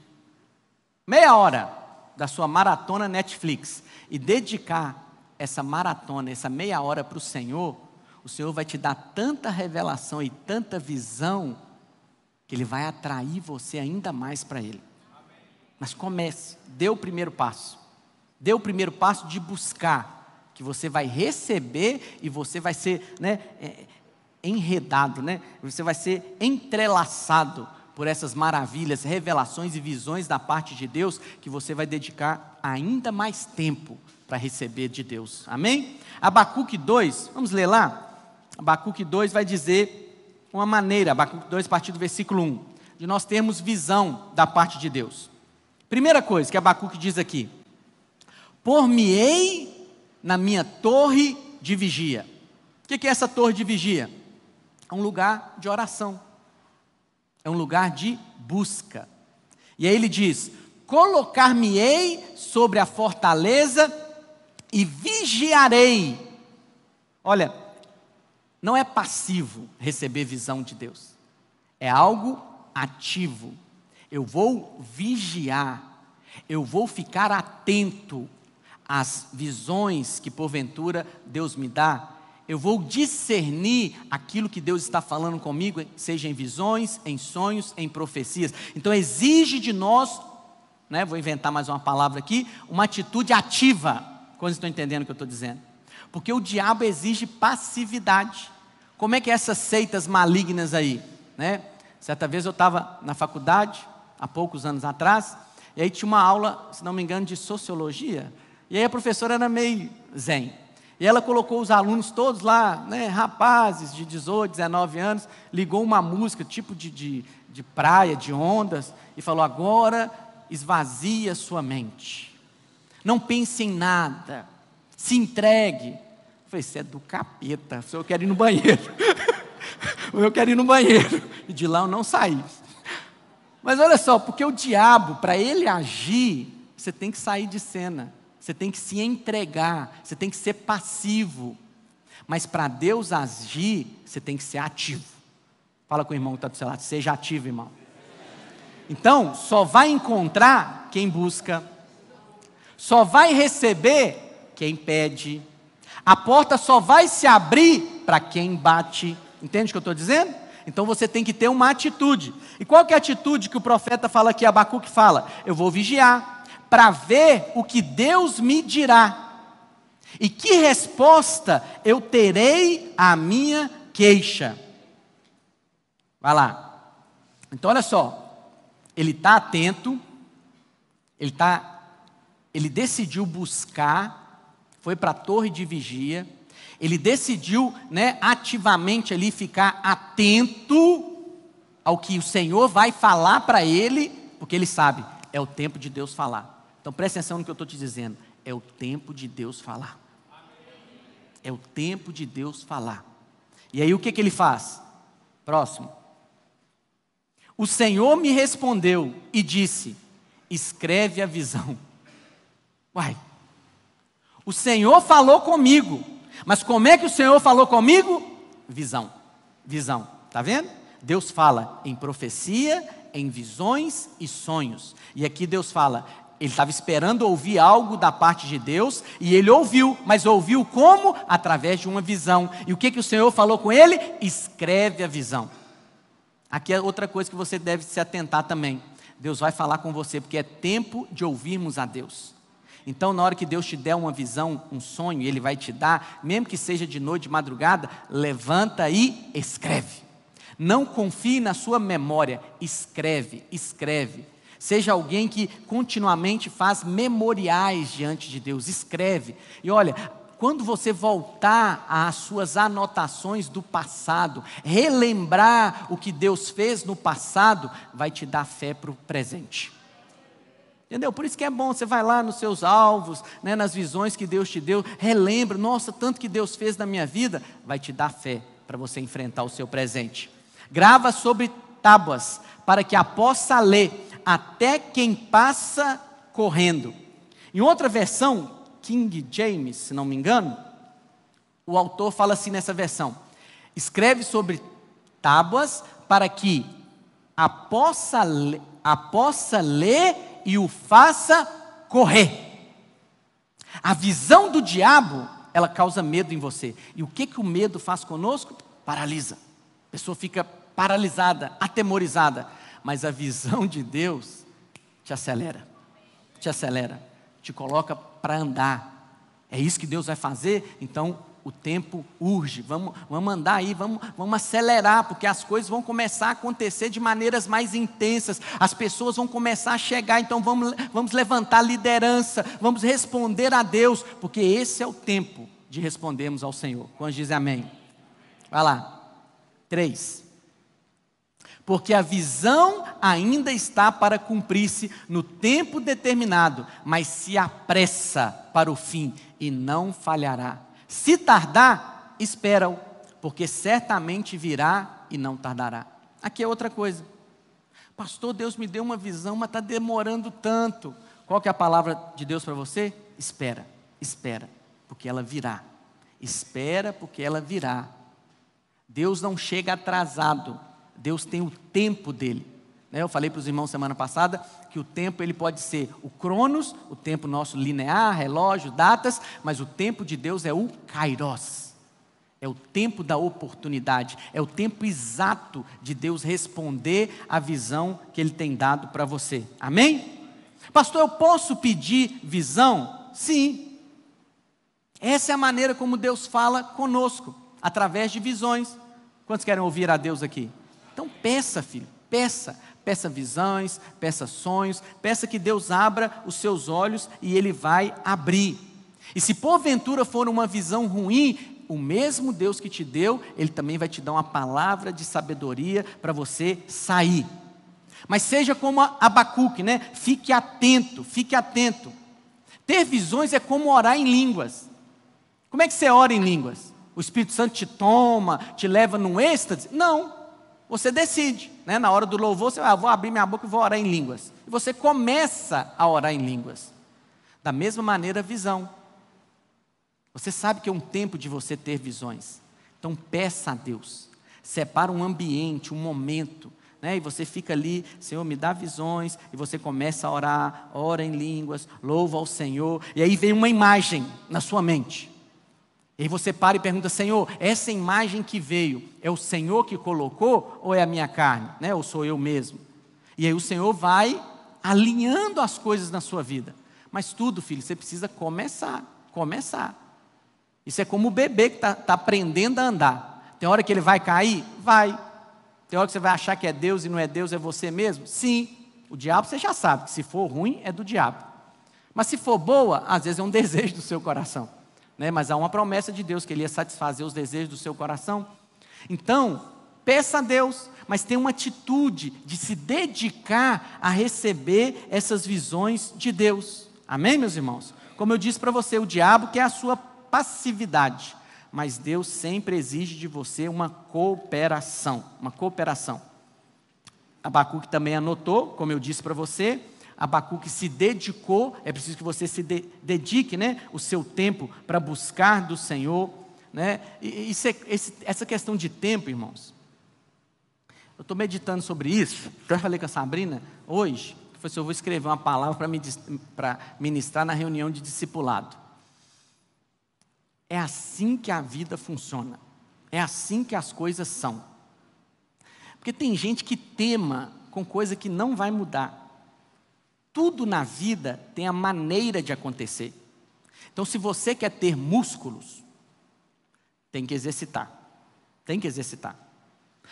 meia hora da sua maratona Netflix e dedicar essa maratona, essa meia hora para o Senhor vai te dar tanta revelação e tanta visão que Ele vai atrair você ainda mais para Ele. Mas comece, dê o primeiro passo. Dê o primeiro passo de buscar, que você vai receber e você vai ser, né, enredado, né? Você vai ser entrelaçado por essas maravilhas, revelações e visões da parte de Deus, que você vai dedicar ainda mais tempo para receber de Deus. Amém? Abacuque 2, vamos ler lá? Abacuque 2 vai dizer uma maneira, Abacuque 2, a partir do versículo 1, de nós termos visão da parte de Deus. Primeira coisa que Abacuque diz aqui: por-me-ei na minha torre de vigia. O que é essa torre de vigia? É um lugar de oração, é um lugar de busca. E aí ele diz: colocar-me-ei sobre a fortaleza e vigiarei. Olha, não é passivo receber visão de Deus, é algo ativo. Eu vou vigiar, eu vou ficar atento às visões que porventura Deus me dá. Eu vou discernir aquilo que Deus está falando comigo, seja em visões, em sonhos, em profecias. Então exige de nós, né, vou inventar mais uma palavra aqui, uma atitude ativa. Quando estão entendendo o que eu estou dizendo? Porque o diabo exige passividade. Como é que é essas seitas malignas aí, né? Certa vez eu estava na faculdade, há poucos anos atrás, e aí tinha uma aula, se não me engano, de sociologia, e aí a professora era meio zen, e ela colocou os alunos todos lá, né, rapazes de 18, 19 anos, ligou uma música tipo de praia, de ondas, e falou: agora esvazia sua mente, não pense em nada, se entregue. Eu falei: isso é do capeta, eu quero ir no banheiro, eu quero ir no banheiro, e de lá eu não saí. Mas olha só, porque o diabo, para ele agir, você tem que sair de cena, você tem que se entregar, você tem que ser passivo. Mas para Deus agir, você tem que ser ativo. Fala com o irmão que está do seu lado: seja ativo, irmão. Então, só vai encontrar quem busca, só vai receber quem pede, a porta só vai se abrir para quem bate. Entende o que eu estou dizendo? Então você tem que ter uma atitude. E qual que é a atitude que o profeta fala aqui, Abacuque fala? Eu vou vigiar, para ver o que Deus me dirá, e que resposta eu terei à minha queixa. Vai lá. Então olha só, ele está atento, ele decidiu buscar, foi para a torre de vigia, ele decidiu, né, ativamente ali ficar atento ao que o Senhor vai falar para ele, porque ele sabe, é o tempo de Deus falar. Então presta atenção no que eu estou te dizendo, é o tempo de Deus falar. É o tempo de Deus falar. E aí o que ele faz? Próximo. O Senhor me respondeu e disse: escreve a visão. Uai, o Senhor falou comigo, mas como é que o Senhor falou comigo? Visão, visão, está vendo? Deus fala em profecia, em visões e sonhos. E aqui Deus fala, ele estava esperando ouvir algo da parte de Deus, e ele ouviu, mas ouviu como? Através de uma visão. E o que o Senhor falou com ele? Escreve a visão. Aqui é outra coisa que você deve se atentar também. Deus vai falar com você, porque é tempo de ouvirmos a Deus. Então, na hora que Deus te der uma visão, um sonho, Ele vai te dar, mesmo que seja de noite, de madrugada, levanta e escreve. Não confie na sua memória, escreve, escreve. Seja alguém que continuamente faz memoriais diante de Deus, escreve. E olha, quando você voltar às suas anotações do passado, relembrar o que Deus fez no passado, vai te dar fé para o presente. Entendeu? Por isso que é bom, você vai lá nos seus alvos, né, nas visões que Deus te deu, relembra, nossa, tanto que Deus fez na minha vida, vai te dar fé para você enfrentar o seu presente. Grava sobre tábuas, para que a possa ler, até quem passa correndo. Em outra versão, King James, se não me engano, o autor fala assim nessa versão: escreve sobre tábuas, para que a possa ler e o faça correr. A visão do diabo, ela causa medo em você. E o que o medo faz conosco? Paralisa. A pessoa fica paralisada, atemorizada. Mas a visão de Deus te acelera, te coloca para andar. É isso que Deus vai fazer? Então o tempo urge, vamos andar aí, vamos acelerar, porque as coisas vão começar a acontecer de maneiras mais intensas, as pessoas vão começar a chegar, então vamos levantar liderança, vamos responder a Deus, porque esse é o tempo de respondermos ao Senhor. Quantos dizem amém? Vai lá, 3. Porque a visão ainda está para cumprir-se no tempo determinado, mas se apressa para o fim e não falhará. Se tardar, espera-o, porque certamente virá e não tardará. Aqui é outra coisa. Pastor, Deus me deu uma visão, mas está demorando tanto. Qual que é a palavra de Deus para você? Espera, porque ela virá. Espera, porque ela virá. Deus não chega atrasado. Deus tem o tempo dele. Eu falei para os irmãos semana passada que o tempo ele pode ser o cronos, o tempo nosso linear, relógio, datas, mas o tempo de Deus é o kairos. É o tempo da oportunidade, é o tempo exato de Deus responder à visão que Ele tem dado para você. Amém? Pastor, eu posso pedir visão? Sim. Essa é a maneira como Deus fala conosco, através de visões. Quantos querem ouvir a Deus aqui? Então peça, filho, peça visões, peça sonhos, peça que Deus abra os seus olhos e Ele vai abrir. E se porventura for uma visão ruim, o mesmo Deus que te deu, Ele também vai te dar uma palavra de sabedoria para você sair. Mas seja como Abacuque, né? Fique atento. Ter visões é como orar em línguas. Como é que você ora em línguas? O Espírito Santo te toma, te leva num êxtase? Não. Você decide, né? Na hora do louvor, você vou abrir minha boca e vou orar em línguas. E você começa a orar em línguas. Da mesma maneira, visão. Você sabe que é um tempo de você ter visões. Então peça a Deus. Separa um ambiente, um momento, né? E você fica ali, Senhor, me dá visões. E você começa a orar, ora em línguas, louva ao Senhor. E aí vem uma imagem na sua mente. E aí você para e pergunta, Senhor, essa imagem que veio, é o Senhor que colocou ou é a minha carne? Né? Ou sou eu mesmo? E aí o Senhor vai alinhando as coisas na sua vida. Mas tudo, filho, você precisa começar. Isso é como o bebê que está aprendendo a andar. Tem hora que ele vai cair? Vai. Tem hora que você vai achar que é Deus e não é Deus, é você mesmo? Sim. O diabo você já sabe, que se for ruim é do diabo. Mas se for boa, às vezes é um desejo do seu coração. Né? Mas há uma promessa de Deus que Ele ia satisfazer os desejos do seu coração. Então, peça a Deus, mas tenha uma atitude de se dedicar a receber essas visões de Deus. Amém, meus irmãos? Como eu disse para você, o diabo quer a sua passividade, mas Deus sempre exige de você uma cooperação. Abacuque também anotou, como eu disse para você. Abacuque se dedicou, é preciso que você se dedique, né, o seu tempo para buscar do Senhor, né? Essa questão de tempo, irmãos, eu estou meditando sobre isso. Já falei com a Sabrina hoje, que foi assim, eu vou escrever uma palavra para ministrar na reunião de discipulado. É assim que a vida funciona, é assim que as coisas são, porque tem gente que tema com coisa que não vai mudar. Tudo na vida tem a maneira de acontecer. Então, se você quer ter músculos, tem que exercitar.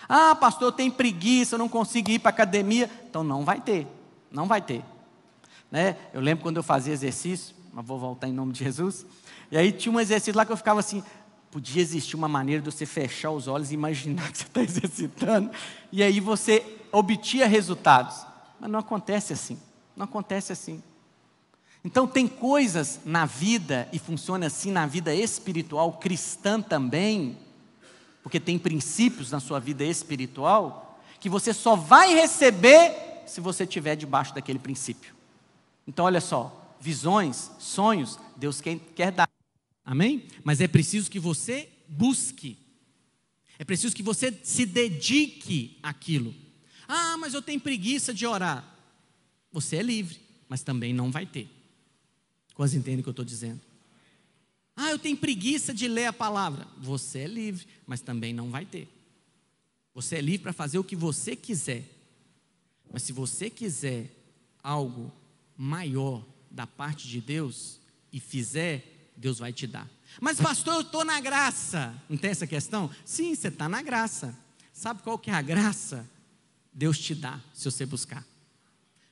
Ah, pastor, eu tenho preguiça, eu não consigo ir para a academia. Então, não vai ter. Né? Eu lembro quando eu fazia exercício, mas vou voltar em nome de Jesus. E aí tinha um exercício lá que eu ficava assim, podia existir uma maneira de você fechar os olhos e imaginar que você está exercitando. E aí você obtinha resultados. Mas não acontece assim. Então tem coisas na vida, e funciona assim na vida espiritual, cristã também, porque tem princípios na sua vida espiritual, que você só vai receber se você estiver debaixo daquele princípio. Então olha só, visões, sonhos, Deus quer dar. Amém? Mas é preciso que você busque, é preciso que você se dedique àquilo. Ah, mas eu tenho preguiça de orar. Você é livre, mas também não vai ter. Quase entendem o que eu estou dizendo? Ah, eu tenho preguiça de ler a palavra. Você é livre, mas também não vai ter. Você é livre para fazer o que você quiser. Mas se você quiser algo maior da parte de Deus e fizer, Deus vai te dar. Mas pastor, eu estou na graça. Não tem essa questão? Sim, você está na graça. Sabe qual que é a graça? Deus te dá, se você buscar.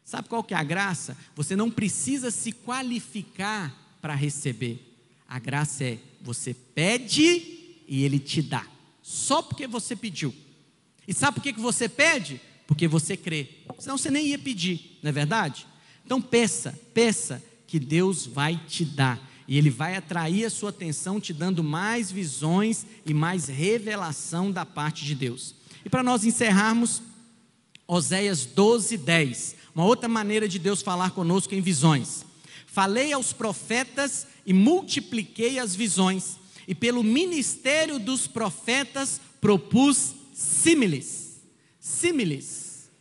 Sabe qual que é a graça? Você não precisa se qualificar para receber. A graça é, você pede e Ele te dá. Só porque você pediu. E sabe por que você pede? Porque você crê. Senão você nem ia pedir, não é verdade? Então peça que Deus vai te dar. E Ele vai atrair a sua atenção, te dando mais visões e mais revelação da parte de Deus. E para nós encerrarmos, Oséias 12:10, uma outra maneira de Deus falar conosco em visões. Falei aos profetas e multipliquei as visões, e pelo ministério dos profetas propus símiles,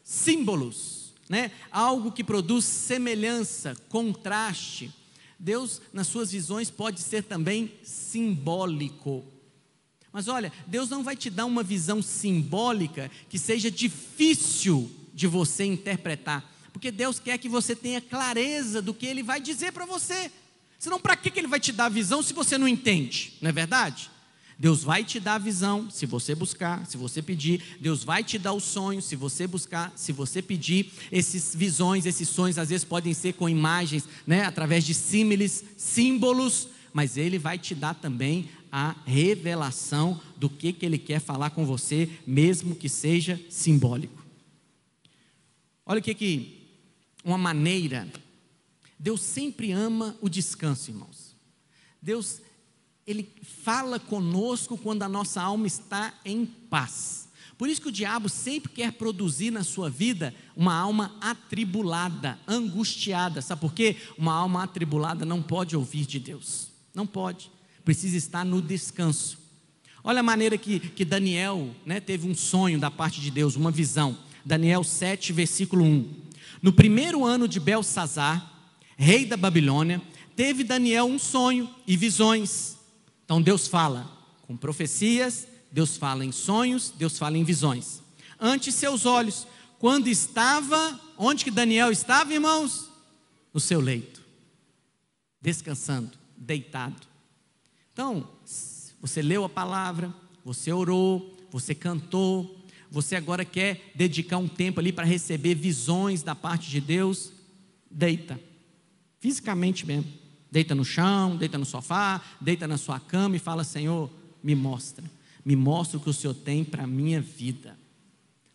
símbolos, né? Algo que produz semelhança, contraste. Deus, nas suas visões, pode ser também simbólico. Mas olha, Deus não vai te dar uma visão simbólica que seja difícil de você interpretar, porque Deus quer que você tenha clareza do que Ele vai dizer para você. Senão, para que Ele vai te dar a visão se você não entende? Não é verdade? Deus vai te dar a visão se você buscar, se você pedir. Deus vai te dar o sonho se você buscar, se você pedir. Essas visões, esses sonhos às vezes podem ser com imagens, né, através de símiles, símbolos, mas Ele vai te dar também a revelação do que Ele quer falar com você, mesmo que seja simbólico. Olha o que uma maneira, Deus sempre ama o descanso, irmãos. Deus, Ele fala conosco quando a nossa alma está em paz. Por isso que o diabo sempre quer produzir na sua vida uma alma atribulada, angustiada. Sabe por quê? Uma alma atribulada não pode ouvir de Deus, não pode, precisa estar no descanso. Olha a maneira que Daniel, né, teve um sonho da parte de Deus, uma visão. Daniel 7, versículo 1. No primeiro ano de Belsazar, rei da Babilônia, teve Daniel um sonho e visões. Então Deus fala com profecias, Deus fala em sonhos, Deus fala em visões. Ante seus olhos, quando estava, onde que Daniel estava, irmãos? No seu leito, descansando, deitado. Então, você leu a palavra, você orou, você cantou, você agora quer dedicar um tempo ali para receber visões da parte de Deus, deita, fisicamente mesmo. Deita no chão, deita no sofá, deita na sua cama e fala: Senhor, me mostra o que o Senhor tem para a minha vida.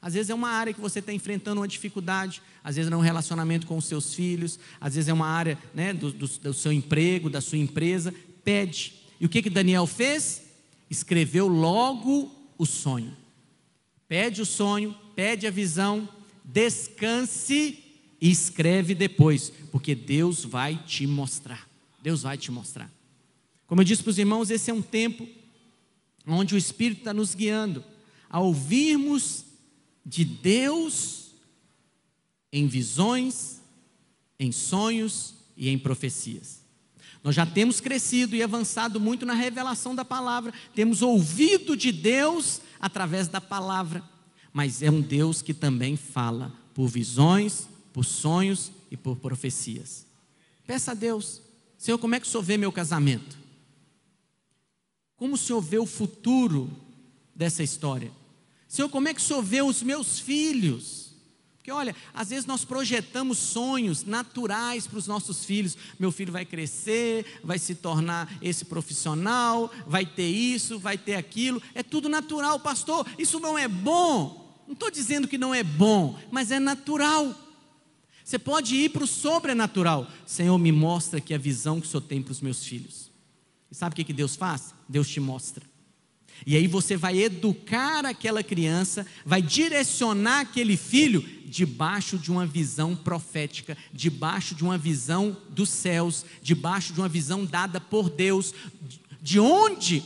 Às vezes é uma área que você está enfrentando uma dificuldade, às vezes é um relacionamento com os seus filhos, às vezes é uma área, né, do seu emprego, da sua empresa. Pede. E o que Daniel fez? Escreveu logo o sonho. Pede o sonho, pede a visão, descanse e escreve depois, porque Deus vai te mostrar. Deus vai te mostrar. Como eu disse para os irmãos, esse é um tempo onde o Espírito está nos guiando a ouvirmos de Deus em visões, em sonhos e em profecias. Nós já temos crescido e avançado muito na revelação da palavra, temos ouvido de Deus através da palavra, mas é um Deus que também fala por visões, por sonhos e por profecias. Peça a Deus: Senhor, como é que o Senhor vê meu casamento? Como o Senhor vê o futuro dessa história? Senhor, como é que o Senhor vê os meus filhos? Porque olha, às vezes nós projetamos sonhos naturais para os nossos filhos. Meu filho vai crescer, vai se tornar esse profissional, vai ter isso, vai ter aquilo. É tudo natural, pastor, isso não é bom. Não estou dizendo que não é bom, mas é natural. Você pode ir para o sobrenatural. Senhor, me mostra aqui a visão que o Senhor tem para os meus filhos. E sabe o que Deus faz? Deus te mostra. E aí você vai educar aquela criança, vai direcionar aquele filho debaixo de uma visão profética, debaixo de uma visão dos céus, debaixo de uma visão dada por Deus. De onde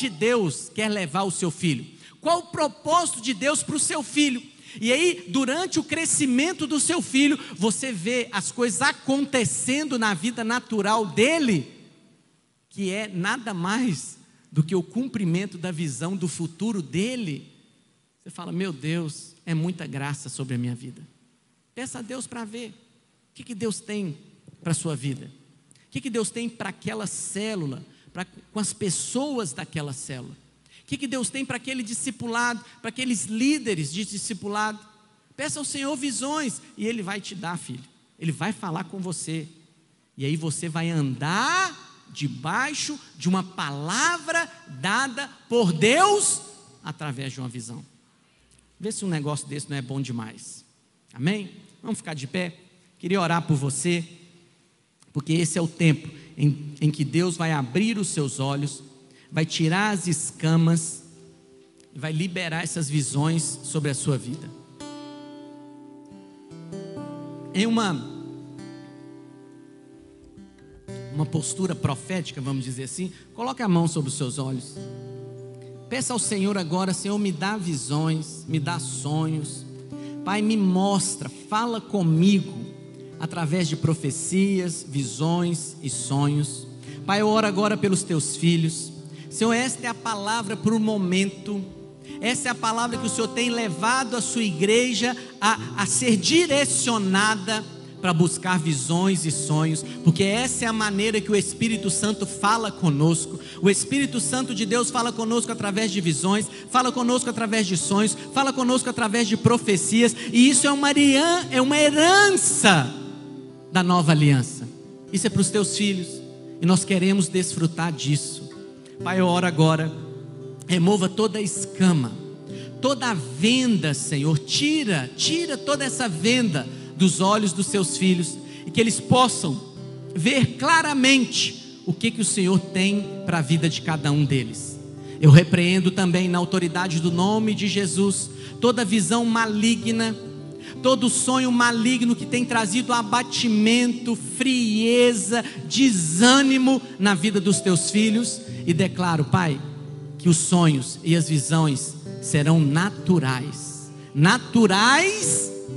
Deus quer levar o seu filho? Qual o propósito de Deus para o seu filho? E aí, durante o crescimento do seu filho, você vê as coisas acontecendo na vida natural dele, que é nada mais do que o cumprimento da visão do futuro dele. Você fala: meu Deus, é muita graça sobre a minha vida. Peça a Deus para ver. O que Deus tem para a sua vida? O que Deus tem para aquela célula, com as pessoas daquela célula? O que Deus tem para aquele discipulado, para aqueles líderes de discipulado? Peça ao Senhor visões e Ele vai te dar, filho. Ele vai falar com você. E aí você vai andar debaixo de uma palavra dada por Deus através de uma visão. Vê se um negócio desse não é bom demais. Amém? Vamos ficar de pé? Queria orar por você, porque esse é o tempo em que Deus vai abrir os seus olhos, vai tirar as escamas e vai liberar essas visões sobre a sua vida. Em uma postura profética, vamos dizer assim, coloque a mão sobre os seus olhos. Peça ao Senhor agora: Senhor, me dá visões, me dá sonhos. Pai, me mostra, fala comigo através de profecias, visões e sonhos. Pai, eu oro agora pelos teus filhos. Senhor, esta é a palavra para o momento. Essa é a palavra que o Senhor tem levado a sua igreja a ser direcionada para buscar visões e sonhos, porque essa é a maneira que o Espírito Santo fala conosco. O Espírito Santo de Deus fala conosco através de visões, fala conosco através de sonhos, fala conosco através de profecias, e isso é uma herança da nova aliança. Isso é para os teus filhos, e nós queremos desfrutar disso. Pai, eu oro agora, remova toda a escama, toda a venda, Senhor, tira toda essa venda dos olhos dos seus filhos, e que eles possam ver claramente o que o Senhor tem para a vida de cada um deles. Eu repreendo também, na autoridade do nome de Jesus, toda visão maligna, todo sonho maligno que tem trazido abatimento, frieza, desânimo na vida dos teus filhos, e declaro, Pai, que os sonhos e as visões serão naturais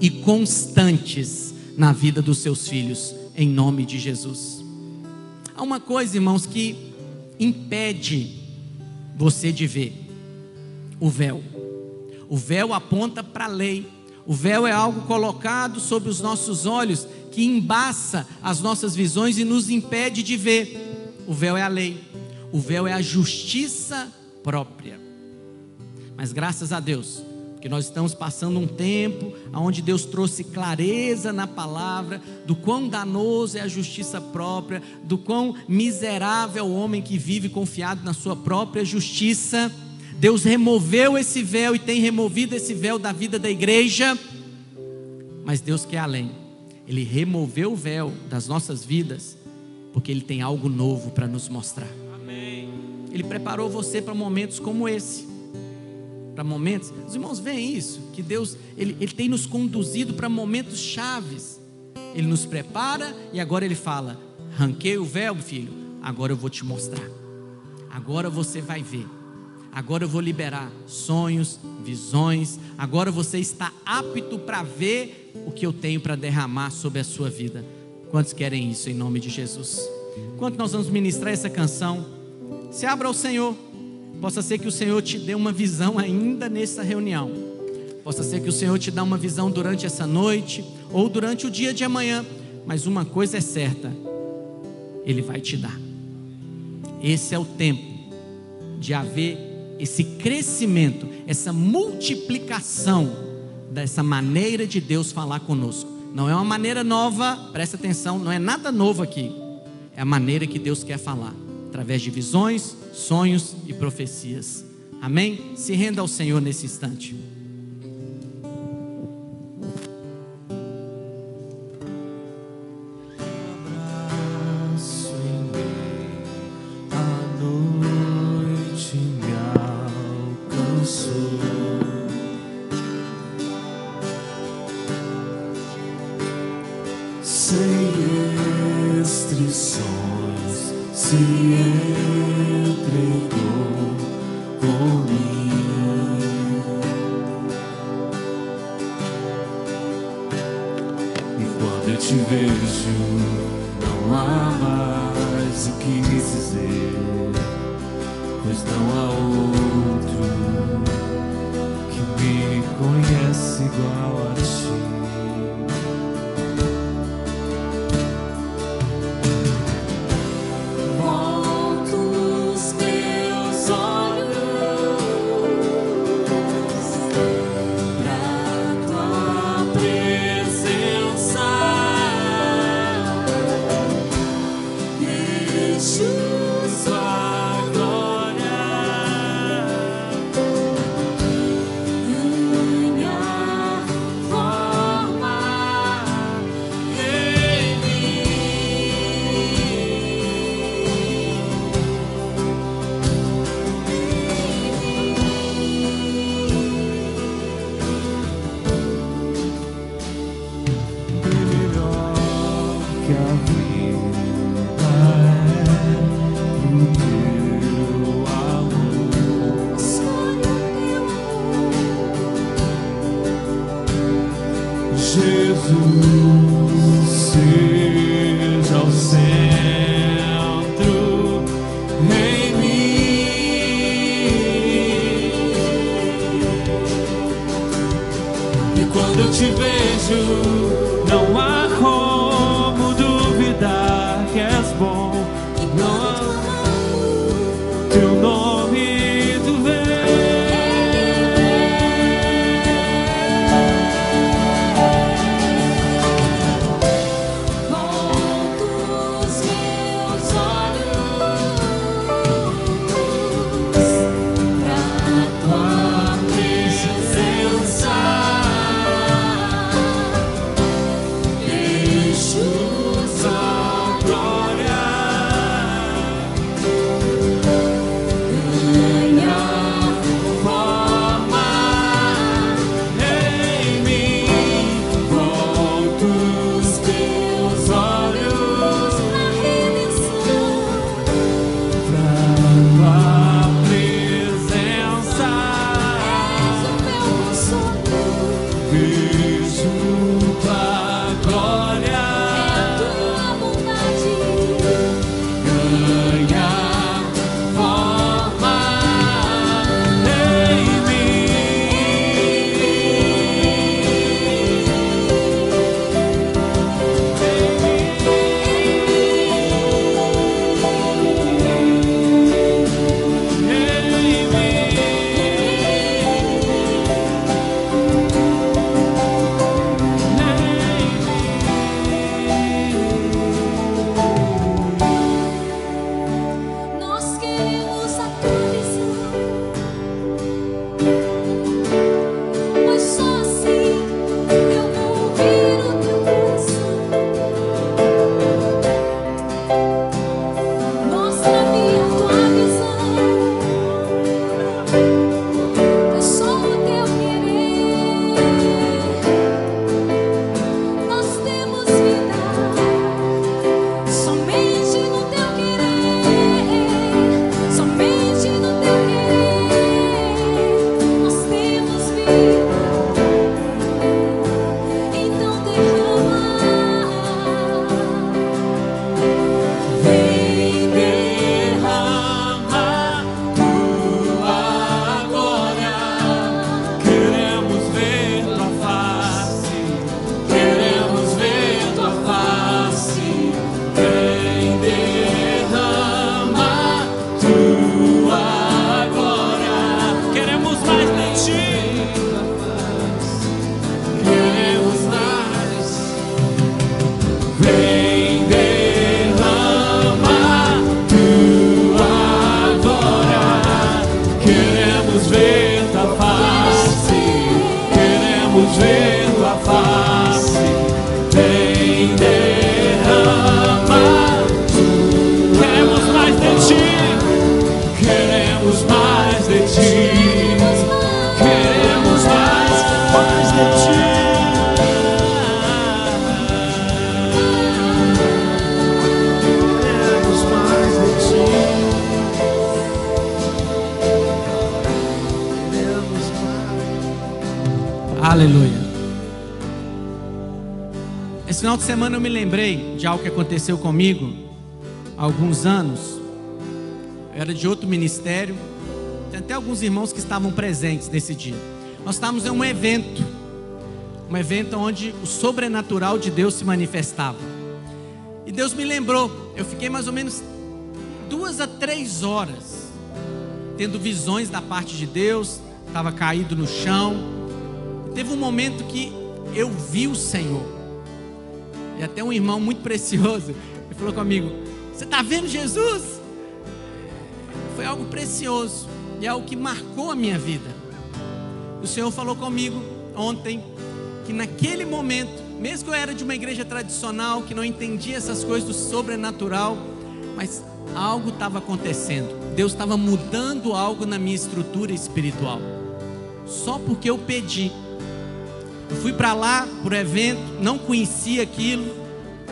e constantes na vida dos seus filhos, em nome de Jesus. Há uma coisa, irmãos, que impede você de ver: o véu. O véu aponta para a lei. O véu é algo colocado sobre os nossos olhos que embaça as nossas visões e nos impede de ver. O véu é a lei. O véu é a justiça própria. Mas graças a Deus, porque nós estamos passando um tempo onde Deus trouxe clareza na palavra do quão danoso é a justiça própria, do quão miserável é o homem que vive confiado na sua própria justiça. Deus removeu esse véu e tem removido esse véu da vida da igreja, mas Deus quer além. Ele removeu o véu das nossas vidas porque Ele tem algo novo para nos mostrar. Amém. Ele preparou você para momentos como esse. Para momentos, os irmãos veem isso, que Deus, Ele tem nos conduzido para momentos chaves. Ele nos prepara e agora Ele fala: arranquei o véu, filho, agora eu vou te mostrar, agora você vai ver, agora eu vou liberar sonhos, visões, agora você está apto para ver o que eu tenho para derramar sobre a sua vida. Quantos querem isso em nome de Jesus? Enquanto nós vamos ministrar essa canção, se abra ao Senhor. Possa ser que o Senhor te dê uma visão ainda nessa reunião. Possa ser que o Senhor te dê uma visão durante essa noite ou durante o dia de amanhã. Mas uma coisa é certa: Ele vai te dar. Esse é o tempo de haver esse crescimento, essa multiplicação dessa maneira de Deus falar conosco. Não é uma maneira nova, presta atenção, não é nada novo aqui. É a maneira que Deus quer falar, através de visões, sonhos e profecias. Amém? Se renda ao Senhor nesse instante. Jesus seja o centro em mim. E quando eu te vejo, não há como duvidar que és bom. Não há teu nome tu Aleluia. Esse final de semana eu me lembrei de algo que aconteceu comigo há alguns anos. Eu era de outro ministério. Tem até alguns irmãos que estavam presentes nesse dia. Nós estávamos em um evento onde o sobrenatural de Deus se manifestava. E Deus me lembrou. Eu fiquei mais ou menos 2 a 3 horas tendo visões da parte de Deus. Estava caído no chão. Teve um momento que eu vi o Senhor. E até um irmão muito precioso, ele falou comigo: você está vendo Jesus? Foi algo precioso e algo que marcou a minha vida. O Senhor falou comigo ontem que naquele momento, mesmo que eu era de uma igreja tradicional, que não entendia essas coisas do sobrenatural, mas algo estava acontecendo. Deus estava mudando algo na minha estrutura espiritual. Só porque eu pedi. Eu fui para lá, para o evento, não conhecia aquilo,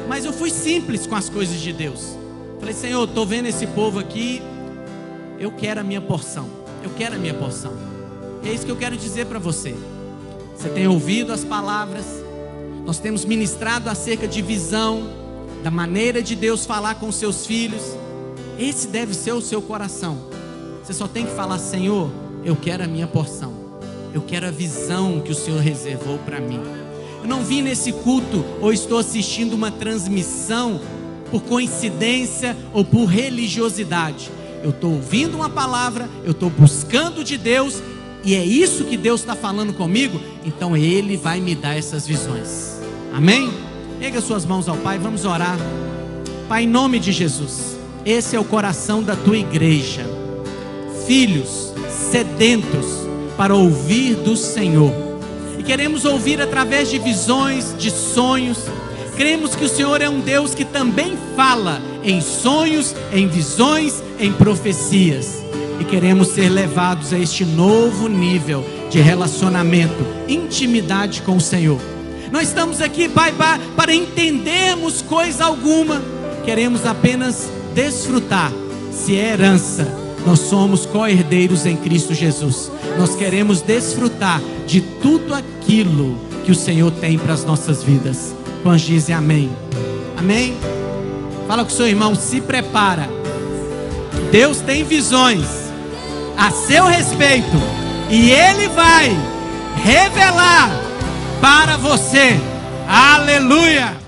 mas eu fui simples com as coisas de Deus. Falei: Senhor, estou vendo esse povo aqui, eu quero a minha porção, eu quero a minha porção. E é isso que eu quero dizer para você. Você tem ouvido as palavras, Nós temos ministrado acerca de visão, da maneira de Deus falar com seus filhos. Esse deve ser o seu coração. Você só tem que falar: Senhor, eu quero a minha porção, eu quero a visão que o Senhor reservou para mim. Eu não vim nesse culto ou estou assistindo uma transmissão por coincidência ou por religiosidade. Eu estou ouvindo uma palavra, eu estou buscando de Deus, e é isso que Deus está falando comigo. Então Ele vai me dar essas visões. Amém? Pega suas mãos ao Pai, vamos orar. Pai, em nome de Jesus, esse é o coração da tua igreja, filhos sedentos para ouvir do Senhor, e queremos ouvir através de visões, de sonhos. Cremos que o Senhor é um Deus que também fala em sonhos, em visões, em profecias, e queremos ser levados a este novo nível de relacionamento, intimidade com o Senhor. Não estamos aqui, Pai, para entendermos coisa alguma. Queremos apenas desfrutar. Se é herança, nós somos co-herdeiros em Cristo Jesus. Nós queremos desfrutar de tudo aquilo que o Senhor tem para as nossas vidas. Quantos dizem amém? Amém? Fala com o seu irmão: se prepara. Deus tem visões a seu respeito, e Ele vai revelar para você. Aleluia!